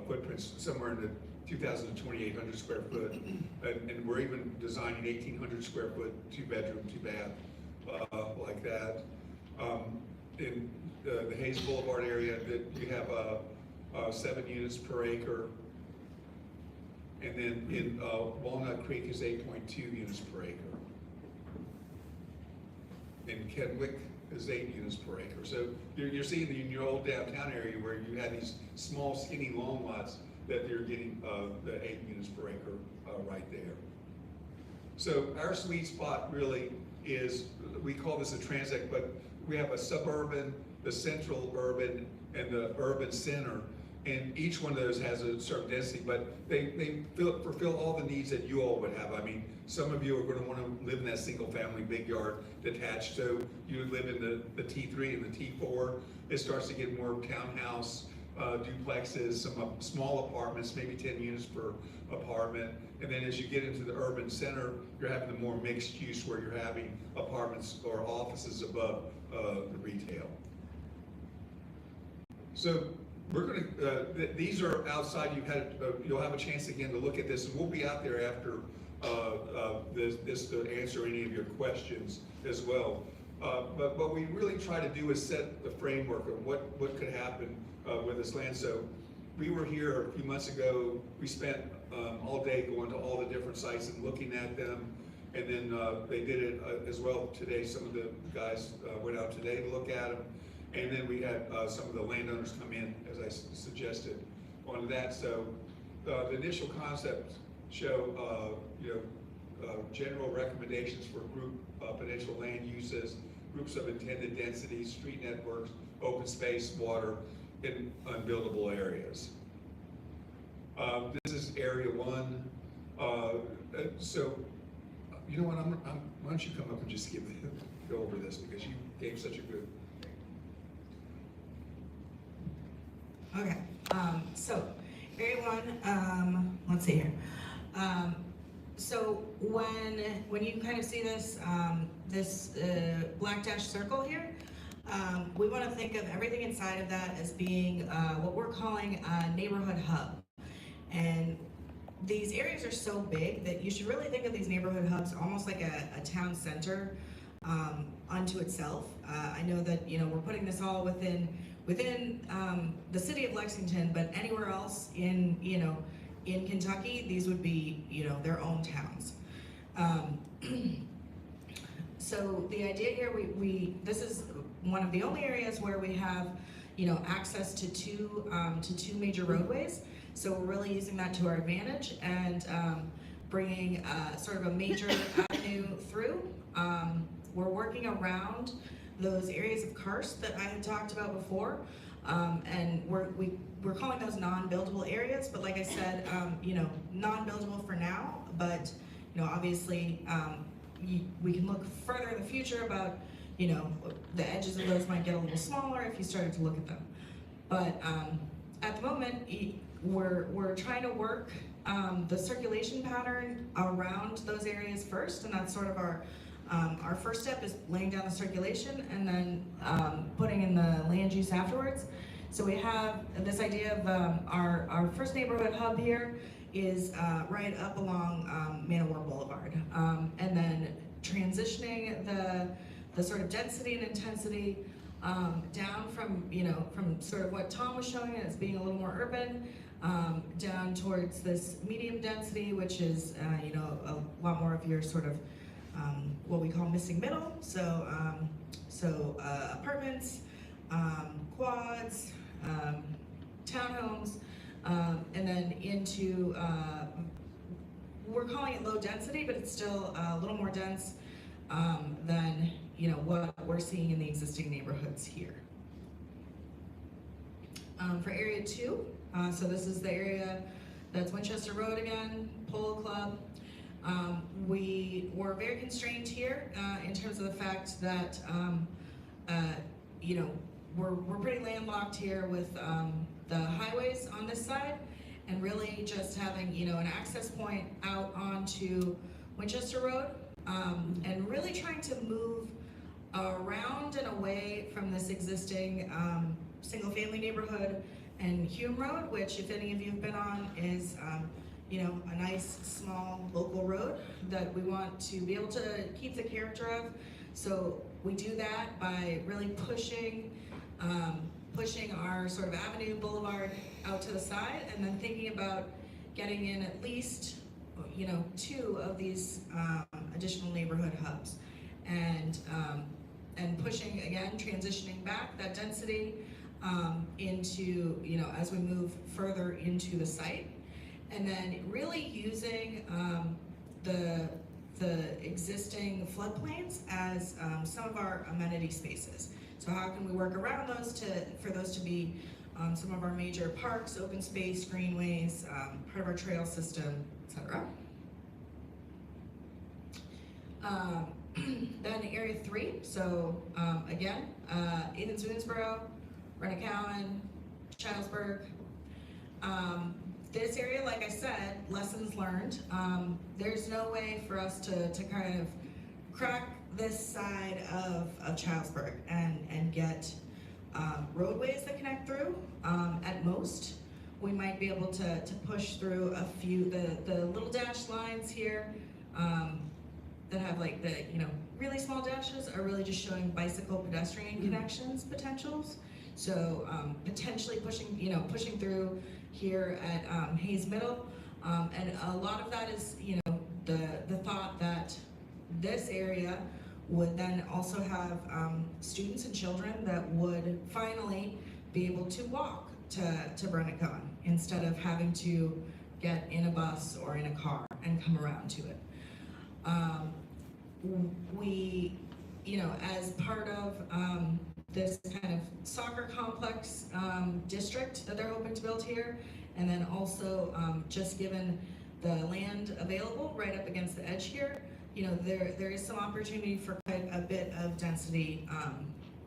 footprints, somewhere in the 2,000 to 2,800 square foot, and we're even designing 1,800 square foot, 2-bedroom, 2-bath, like that. In the Hayes Boulevard area, that you have 7 units per acre, and then in Walnut Creek is 8.2 units per acre. In Kenwick is 8 units per acre. So you're seeing in your old downtown area where you had these small, skinny, long lots that they're getting the 8 units per acre right there. So our sweet spot really is, we call this a transect, but we have a suburban, the central urban, and the urban center. And each one of those has a certain density, but they fulfill all the needs that you all would have. I mean, some of you are going to want to live in that single family big yard detached, so you live in the T3 and the T4. It starts to get more townhouse, duplexes, some small apartments, maybe 10 units per apartment. And then as you get into the urban center, you're having the more mixed use where you're having apartments or offices above the retail. So we're going to, these are outside. You'll have a chance again to look at this, and we'll be out there after this to answer any of your questions as well. But what we really try to do is set the framework of what could happen with this land. So we were here a few months ago. We spent all day going to all the different sites and looking at them. And then they did it as well today. Some of the guys went out today to look at them. And then we had some of the landowners come in, as I suggested, on that. So the initial concepts show general recommendations for group potential land uses, groups of intended densities, street networks, open space, water, in unbuildable areas. This is area 1. So, you know what? Why don't you come up and just go over this, because you gave such a good. Okay, so area 1, let's see here. So when you kind of see this, black dash circle here, we want to think of everything inside of that as being what we're calling a neighborhood hub. And these areas are so big that you should really think of these neighborhood hubs almost like a town center unto itself. I know that we're putting this all within the city of Lexington, but anywhere else in Kentucky, these would be their own towns. So the idea here, this is one of the only areas where we have access to two major roadways. So we're really using that to our advantage and bringing sort of a major avenue through. We're working around those areas of karst that I had talked about before, and we're calling those non-buildable areas. But like I said, non-buildable for now. But obviously, we can look further in the future about the edges of those might get a little smaller if you started to look at them. But at the moment, we're trying to work the circulation pattern around those areas first, and that's sort of our first step is laying down the circulation and then putting in the land use afterwards. So we have this idea of our first neighborhood hub here is right up along Manowar Boulevard, and then transitioning the sort of density and intensity down from sort of what Tom was showing as being a little more urban, down towards this medium density, which is a lot more of your sort of what we call missing middle. So apartments, quads, townhomes, and then into we're calling it low density, but it's still a little more dense than what we're seeing in the existing neighborhoods here. For area 2, so this is the area that's Winchester Road again, Polo Club. We were very constrained here in terms of the fact that you know, we're pretty landlocked here with the highways on this side, and really just having, you know, an access point out onto Winchester Road, and really trying to move around and away from this existing single-family neighborhood and Hume Road, which, if any of you have been on, is you know, a nice small local road that we want to be able to keep the character of. So we do that by really pushing our sort of avenue boulevard out to the side, and then thinking about getting in at least, you know, 2 of these additional neighborhood hubs, and pushing, again, transitioning back that density into, you know, as we move further into the site, and then really using the existing floodplains as some of our amenity spaces. So how can we work around those for those to be some of our major parks, open space, greenways, part of our trail system, etc. Then Area 3, so again, Athens, Boonesboro, Rennecowan, Childsburg. This area, like I said, lessons learned. There's no way for us to kind of crack this side of Childsburg and get roadways that connect through. At most, we might be able to push through a few, the little dashed lines here that have like the, you know, really small dashes are really just showing bicycle pedestrian connections potentials. So potentially pushing through here at Hayes Middle, and a lot of that is, you know, the thought that this area would then also have students and children that would finally be able to walk to Brennicon instead of having to get in a bus or in a car and come around to it. We, you know, as part of this kind of soccer complex district that they're hoping to build here, and then also just given the land available right up against the edge here, you know, there is some opportunity for quite a bit of density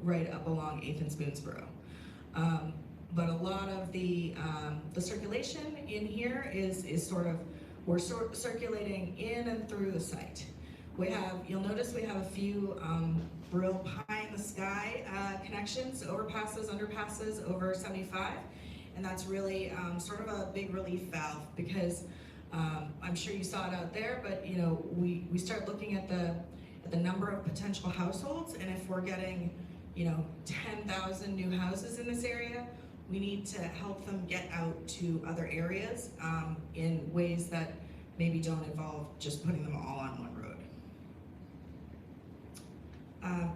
right up along Athens Boonesboro. But a lot of the circulation in here is sort of, we're circulating in and through the site. You'll notice we have a few real pie in the sky connections, overpasses, underpasses over 75, and that's really sort of a big relief valve, because I'm sure you saw it out there, but you know, we start looking at the number of potential households, and if we're getting, you know, 10,000 new houses in this area, we need to help them get out to other areas in ways that maybe don't involve just putting them all on one road.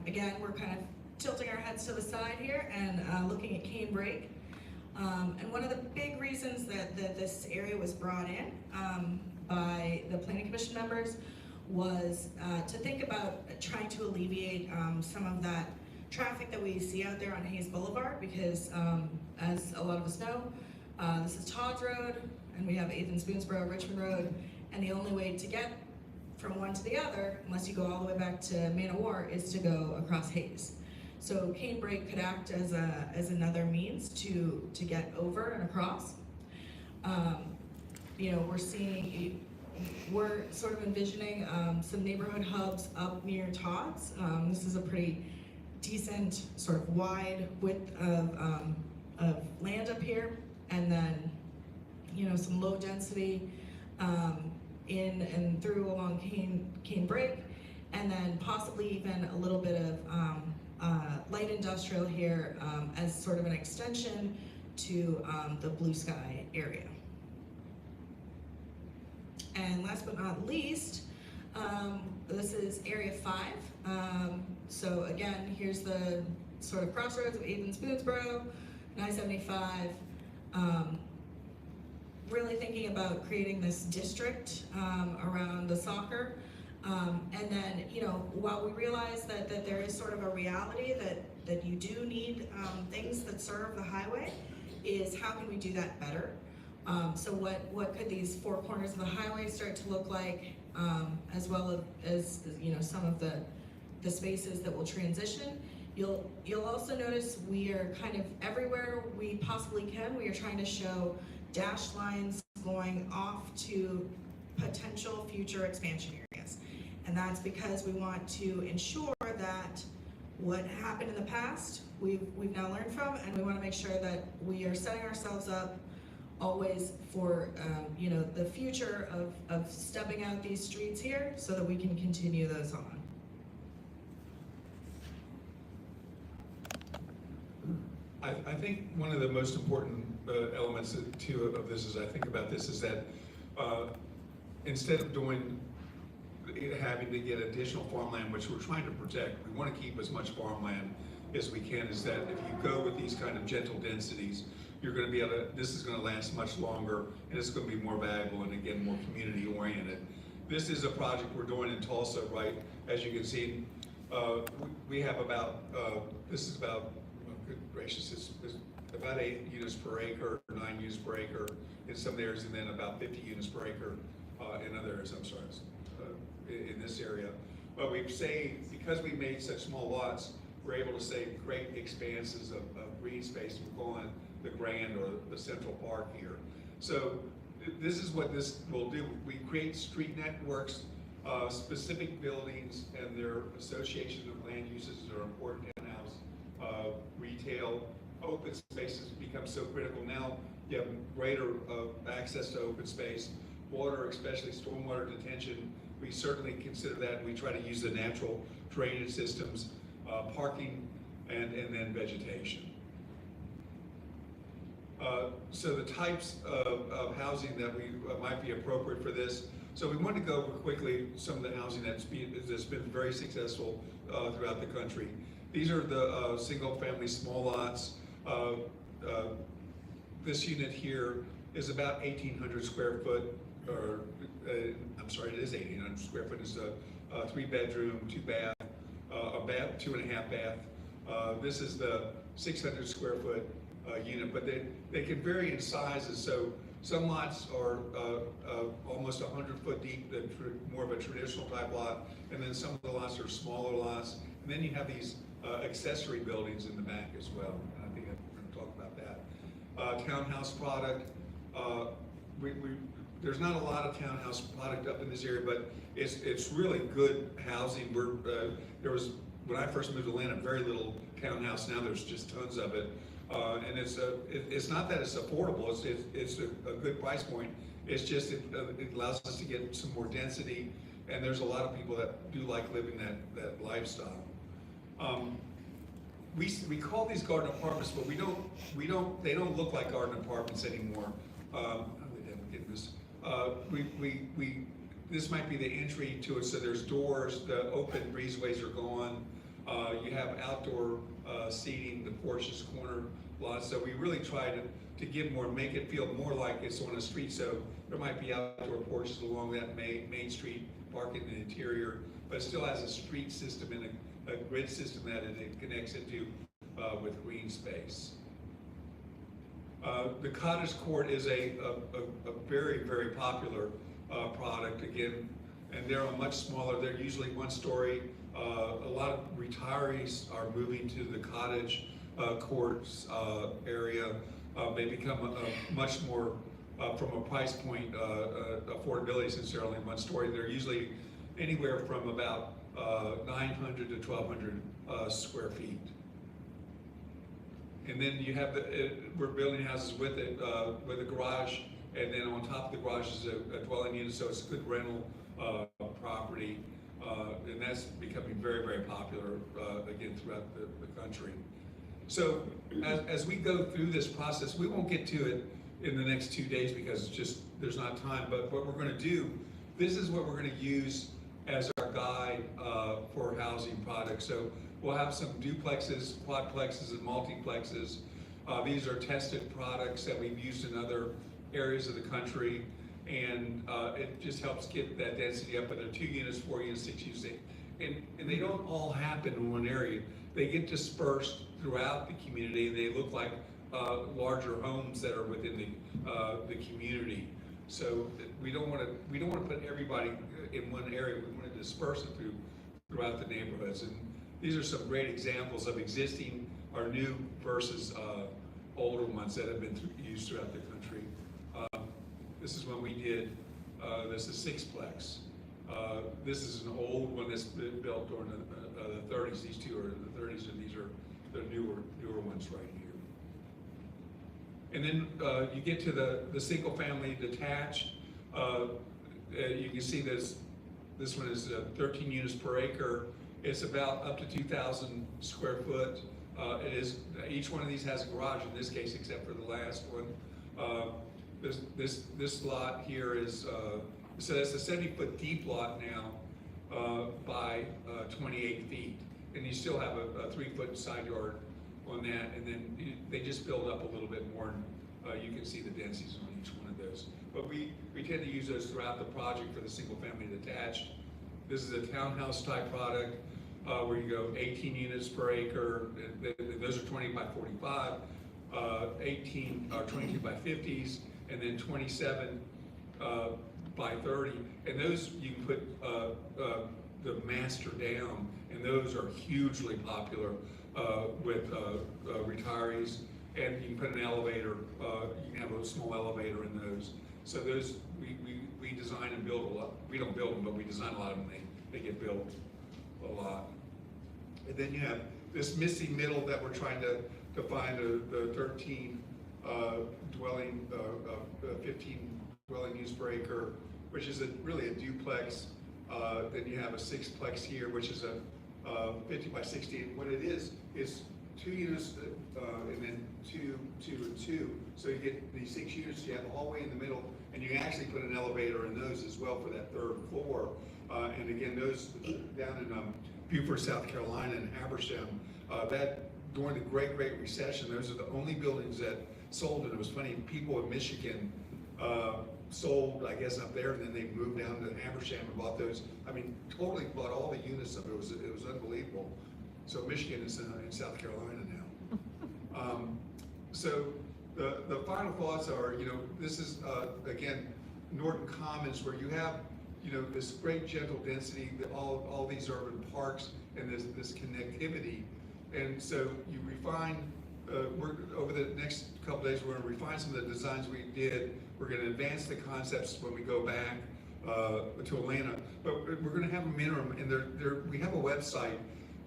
Again, we're kind of tilting our heads to the side here and looking at Canebrake. And one of the big reasons that this area was brought in by the Planning Commission members was to think about trying to alleviate some of that traffic that we see out there on Hayes Boulevard, because as a lot of us know, this is Todd's Road, and we have Athens, Boonesboro, Richmond Road, and the only way to get from one to the other, unless you go all the way back to Man of War, is to go across Hayes. So Canebrake could act as another means to get over and across. You know, we're sort of envisioning some neighborhood hubs up near Todd's. This is a pretty decent sort of wide width of land up here, and then, you know, some low density in and through along Canebrake, and then possibly even a little bit of light industrial here as sort of an extension to the Blue Sky area. And last but not least, this is Area 5. So again, here's the sort of crossroads of Athens, Boonesboro, 975. Really thinking about creating this district around the soccer. And then, you know, while we realize that there is sort of a reality that you do need things that serve the highway, is how can we do that better? So what could these 4 corners of the highway start to look like, as well as, you know, some of the spaces that will transition You'll also notice we are kind of everywhere we possibly can, we are trying to show dashed lines going off to potential future expansion areas. And that's because we want to ensure that what happened in the past, we've now learned from, and we want to make sure that we are setting ourselves up always for the future of stepping out these streets here so that we can continue those on. I think one of the most important elements too of this, as I think about this, is that instead of having to get additional farmland, which we're trying to protect, we want to keep as much farmland as we can, is that if you go with these kind of gentle densities, you're going to be able to, this is going to last much longer, and it's going to be more valuable and again, more community oriented. This is a project we're doing in Tulsa, right? As you can see, we have about, this is about, oh, good gracious, it's about 8 units per acre, 9 units per acre in some areas, and then about 50 units per acre in other areas, I'm sorry, in this area. But we've saved, because we made such small lots, we're able to save great expanses of green space. We're calling the Grand or the Central Park here. So this is what this will do. We create street networks, specific buildings, and their association of land uses are important. Townhouse, retail, open spaces become so critical. Now you have greater access to open space, water, especially stormwater detention. We certainly consider that. We try to use the natural drainage systems, parking, and then vegetation. So the types of housing that we might be appropriate for this. So we want to go over quickly some of the housing that's been very successful throughout the country. These are the single-family small lots. This unit here is about 1,800 square foot, or I'm sorry, it is 1,800 square foot. It's a 3-bedroom, 2-bath, a bath, 2.5 bath. This is the 600 square foot unit, but they can vary in sizes. So some lots are almost 100 foot deep, more of a traditional type lot, and then some of the lots are smaller lots. And then you have these accessory buildings in the back as well. And I think we're going to talk about that. Townhouse product. There's not a lot of townhouse product up in this area, but it's really good housing. When I first moved to Atlanta, very little townhouse. Now there's just tons of it. And it's not that it's affordable, it's a good price point. It's just it allows us to get some more density, and there's a lot of people that do like living that lifestyle. We call these garden apartments, but they don't look like garden apartments anymore. This might be the entry to it, so there's doors, the open breezeways are gone. You have outdoor seating, the porches, corner lots. So we really try to make it feel more like it's on a street. So there might be outdoor porches along that main street, parking in the interior, but it still has a street system and a grid system that it connects into with green space. The cottage court is a very, very popular product again, and they're much smaller. They're usually 1 story. A lot of retirees are moving to the cottage courts area. They become much more, from a price point, affordability, since they're only 1 story. They're usually anywhere from about 900 to 1,200 square feet. And then you have we're building houses with it, with a garage, and then on top of the garage is a dwelling unit, so it's a good rental property. And that's becoming very, very popular, again, throughout the country. So as we go through this process, we won't get to it in the next 2 days because there's not time, but what we're going to do, this is what we're going to use as our guide for housing products. So we'll have some duplexes, quadplexes, and multiplexes. These are tested products that we've used in other areas of the country, and it just helps get that density up. But they're 2 units, 4 units, 6 units, and they don't all happen in one area. They get dispersed throughout the community, and they look like larger homes that are within the community. So we don't want to put everybody in one area. We want to disperse it throughout the neighborhoods. And these are some great examples of existing or new versus older ones that have been used throughout the country. This is one we did. This is sixplex. This is an old one that's been built during the 30s. These two are the 30s, and these are the newer ones right here. And then you get to the single family detached. You can see this one is 13 units per acre. It's about up to 2,000 square foot. It is, each one of these has a garage in this case, except for the last one. This lot here is, so that's a 70-foot deep lot now by 28 feet. And you still have a 3-foot side yard on that, and then they just build up a little bit more, and you can see the densities on each one of those. But we tend to use those throughout the project for the single family detached. This is a townhouse type product where you go 18 units per acre. Those are 20 by 45, 18 or 22 by 50s, and then 27 by 30. And those you can put the master down, and those are hugely popular with retirees. And you can put an elevator, you can have a small elevator in those. So those, we design and build a lot. We don't build them, but we design a lot of them. They get built a lot. And then you have this missing middle that we're trying to find, the 13 dwelling, 15 dwelling units per acre, which is really a duplex. Then you have a sixplex here, which is a 50 by 60. And what it is 2 units and then two, and two. So you get these 6 units, you have a hallway in the middle, and you actually put an elevator in those as well for that 3rd floor. And again, those down in Beaufort, South Carolina, and Habersham, that during the Great Recession, those are the only buildings that sold. And it was funny, people in Michigan sold, I guess, up there, and then they moved down to Habersham and bought those. I mean, totally bought all the units of it. It was unbelievable. So Michigan is in South Carolina now. So the final thoughts are, this is, again, Norton Commons, where you have, this great gentle density, all these urban parks, and this connectivity. And so you refine, over the next couple days, we're gonna refine some of the designs we did. We're gonna advance the concepts when we go back to Atlanta. But we're gonna have them interim, and we have a website.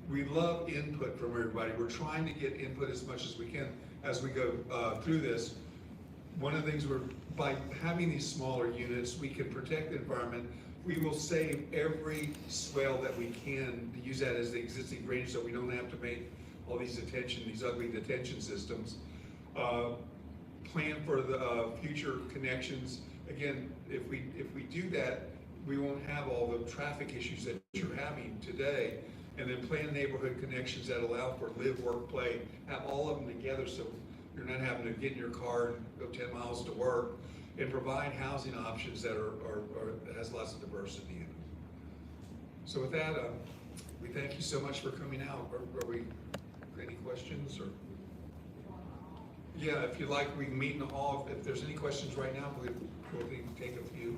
We love input from everybody. We're trying to get input as much as we can as we go through this. One of the things by having these smaller units, we can protect the environment. We will save every swale that we can to use that as the existing drainage, so we don't have to make all these ugly detention systems. Plan for the future connections. Again, if we do that, we won't have all the traffic issues that you're having today. And then plan neighborhood connections that allow for live, work, play, have all of them together, so you're not having to get in your car and go 10 miles to work, and provide housing options that that has lots of diversity in them. So with that, we thank you so much for coming out. Are we, any questions? Or yeah, if you'd like, we can meet in the hall. If there's any questions right now, we'll take a few.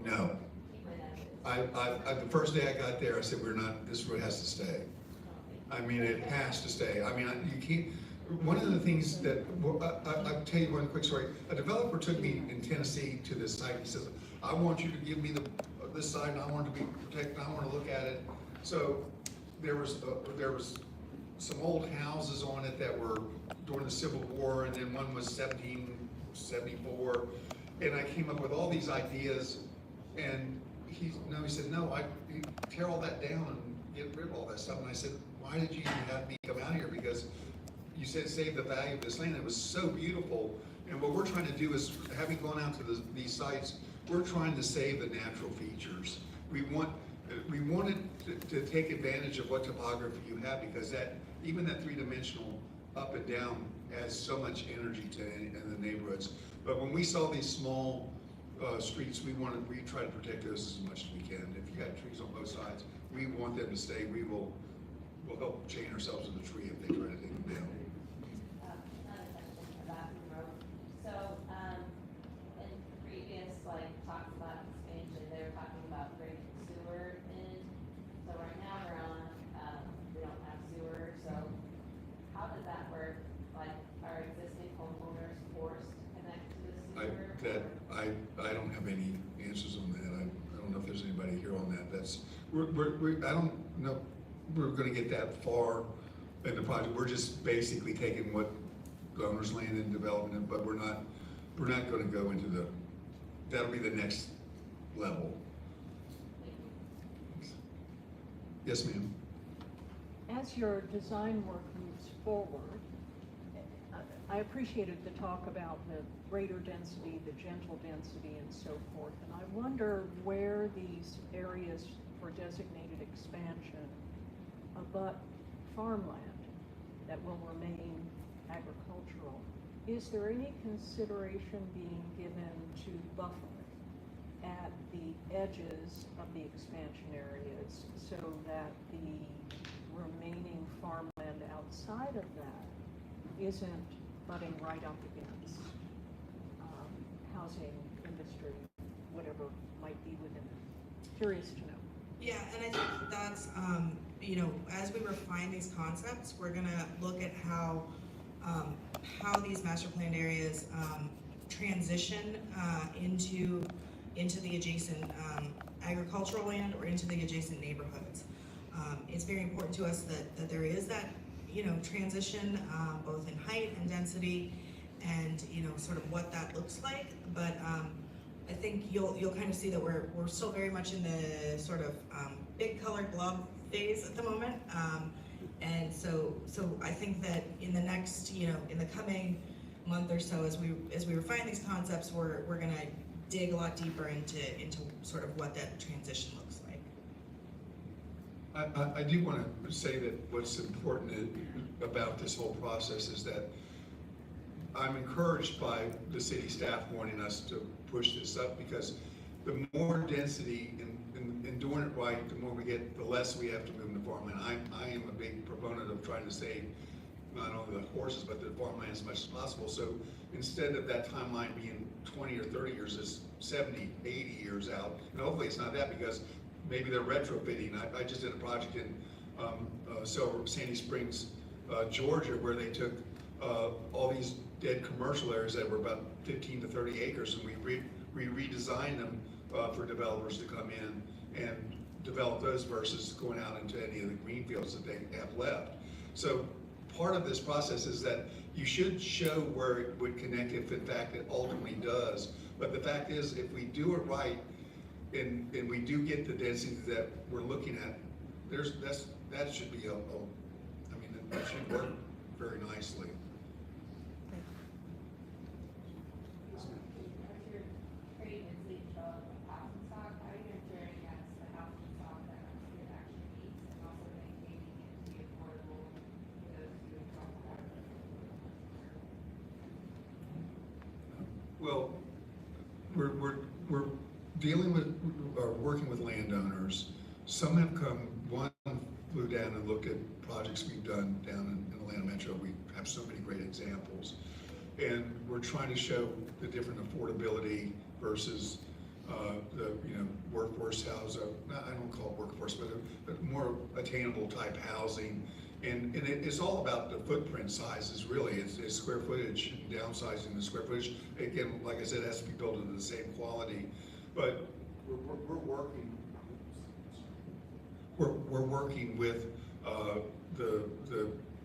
No. The first day I got there, I said, this road has to stay. I mean, it has to stay. I mean, you can't, one of the things that, I'll tell you one quick story. A developer took me in Tennessee to this site. He says, I want you to give me this site, and I want it to be protected, I want to look at it. So there was some old houses on it that were during the Civil War, and then one was 1774. And I came up with all these ideas, and he said, no, tear all that down and get rid of all that stuff. And I said, why did you even have me come out here? Because you said save the value of this land. It was so beautiful. And what we're trying to do is, having gone out to these sites, we're trying to save the natural features. We wanted to take advantage of what topography you have, because even that 3-dimensional up and down adds so much energy in the neighborhoods. But when we saw these small streets, we try to protect those as much as we can. If you got trees on both sides, we want them to stay. We'll help chain ourselves to the tree if they try to take them down. Another question about the road. So, in previous, talks about expansion, they were talking about bringing sewer in. So right now we're on, we don't have sewer, so how does that work? Like, are existing homeowners forced to connect to the sewer? I don't have any answers on that. I don't know if there's anybody here on that. I don't know we're gonna get that far in the project. We're just basically taking what the owner's land and developing it, but we're not gonna go into that'll be the next level. Yes, ma'am. As your design work moves forward, I appreciated the talk about the greater density, the gentle density, and so forth. And I wonder where these areas for designated expansion abut farmland that will remain agricultural. Is there any consideration being given to buffering at the edges of the expansion areas so that the remaining farmland outside of that isn't butting right up against housing, industry, whatever might be within it? Curious to know. Yeah, and I think that's, as we refine these concepts, we're gonna look at how these master planned areas transition into the adjacent agricultural land or into the adjacent neighborhoods. It's very important to us that there is that, transition both in height and density and, sort of what that looks like. But I think you'll kind of see that we're still very much in the sort of big colored glove phase at the moment. And so I think that in the next, in the coming month or so, as we refine these concepts, we're gonna dig a lot deeper into sort of what that transition looks like. I do want to say that what's important about this whole process is that I'm encouraged by the city staff wanting us to push this up, because the more density in doing it right, the more we get, the less we have to move into farmland. I am a big proponent of trying to save not only the horses, but the farmland as much as possible. So instead of that timeline being 20 or 30 years, it's 70, 80 years out. And hopefully it's not that, because maybe they're retrofitting. I just did a project in Sandy Springs, Georgia, where they took all these dead commercial areas that were about 15 to 30 acres, and we redesigned them for developers to come in and develop those versus going out into any of the green fields that they have left. So part of this process is that you should show where it would connect if in fact it ultimately does. But the fact is, if we do it right and we do get the density that we're looking at, that should be that should work very nicely. As you're creating this lead of housing stock, how are you ensuring that's the housing stock that it actually needs, and also maintaining it to be affordable for those who don't have it? Well, we're dealing with, or working with landowners. Some have come, one flew down and looked at projects we've done down in Atlanta Metro. We have so many great examples. And we're trying to show the different affordability versus the workforce house. I don't call it workforce, but more attainable type housing. And it's all about the footprint sizes, really. It's square footage, downsizing the square footage. Again, like I said, it has to be built into the same quality. But we're working. We're working with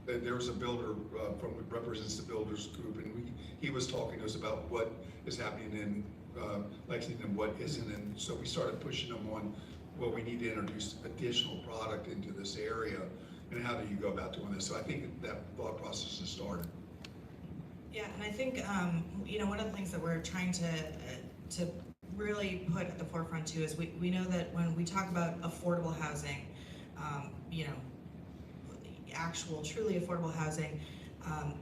there was a builder from represents the builders group, and he was talking to us about what is happening in Lexington and what isn't, and so we started pushing them on, well, we need to introduce additional product into this area, and how do you go about doing this? So I think that thought process has started. Yeah, and I think one of the things that we're trying to really put at the forefront too is we know that when we talk about affordable housing, actual truly affordable housing,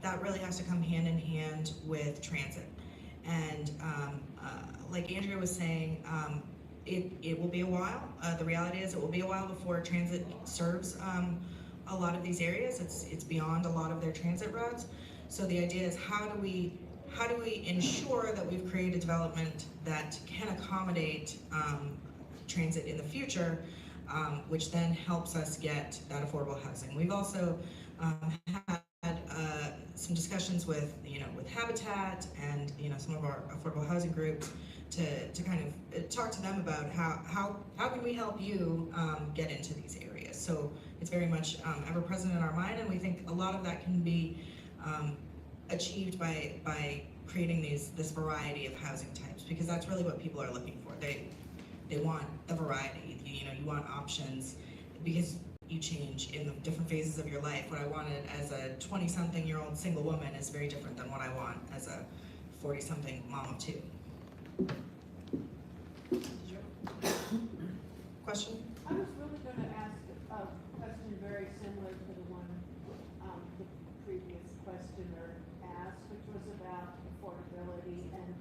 that really has to come hand in hand with transit. And like Andrea was saying, it will be a while. The reality is it will be a while before transit serves a lot of these areas. It's beyond a lot of their transit routes. So the idea is how do we ensure that we've created development that can accommodate transit in the future, which then helps us get that affordable housing. We've also had some discussions with Habitat and some of our affordable housing groups to kind of talk to them about how can we help you get into these areas. So it's very much ever present in our mind, and we think a lot of that can be achieved by creating this variety of housing types, because that's really what people are looking for. They want the variety. You want options, because you change in the different phases of your life. What I wanted as a 20-something-year-old single woman is very different than what I want as a 40-something mom of two. Question? I was really going to ask a question very similar to the one the previous questioner asked, which was about affordability and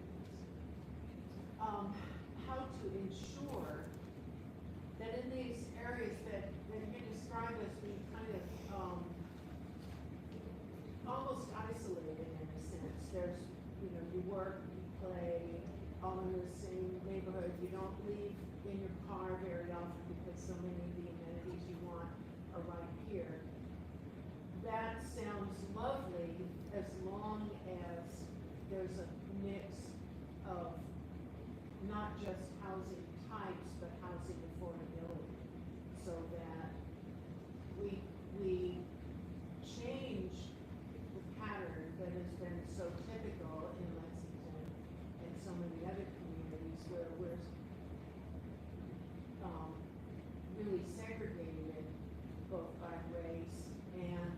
how to ensure that in these areas that you describe as being kind of almost isolated in a sense. There's, you work, you play, all in the same neighborhood. You don't leave in your car very often because so many of the amenities you want are right here. That sounds lovely as long as there's a mix of not just housing types, but housing affordability, so that we change the pattern that has been so typical in Lexington and so many other communities where we're really segregated both by race and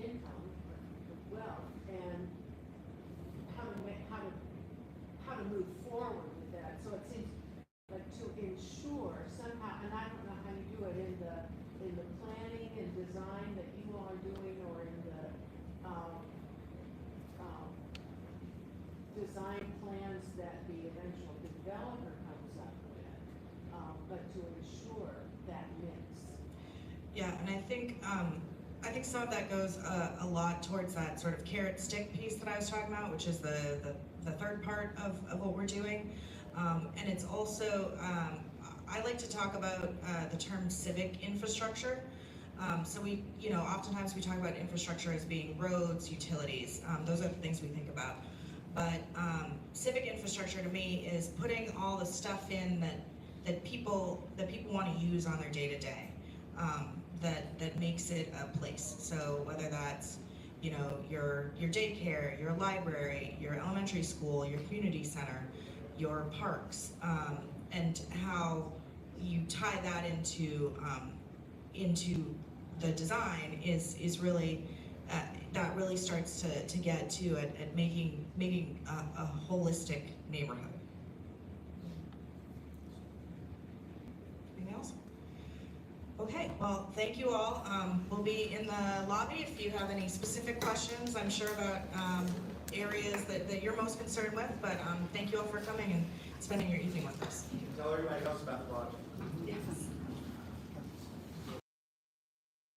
income, or wealth, and how to move forward with that. So it seems like to ensure somehow, and I don't know how you do it in the planning and design that you all are doing, or in the design plans that the eventual developer comes up with, but to ensure that mix. Yeah, and I think some of that goes a lot towards that sort of carrot stick piece that I was talking about, which is the third part of what we're doing. And it's also, I like to talk about the term civic infrastructure. So we, oftentimes we talk about infrastructure as being roads, utilities. Those are the things we think about. But civic infrastructure to me is putting all the stuff in that people want to use on their day-to-day, that makes it a place. So whether that's your daycare, your library, your elementary school, your community center, your parks, and how you tie that into the design is really that really starts to get to at making a holistic neighborhood. Anything else? Okay, well, thank you all. We'll be in the lobby if you have any specific questions, I'm sure, about areas that you're most concerned with, but thank you all for coming and spending your evening with us. Tell everybody else about the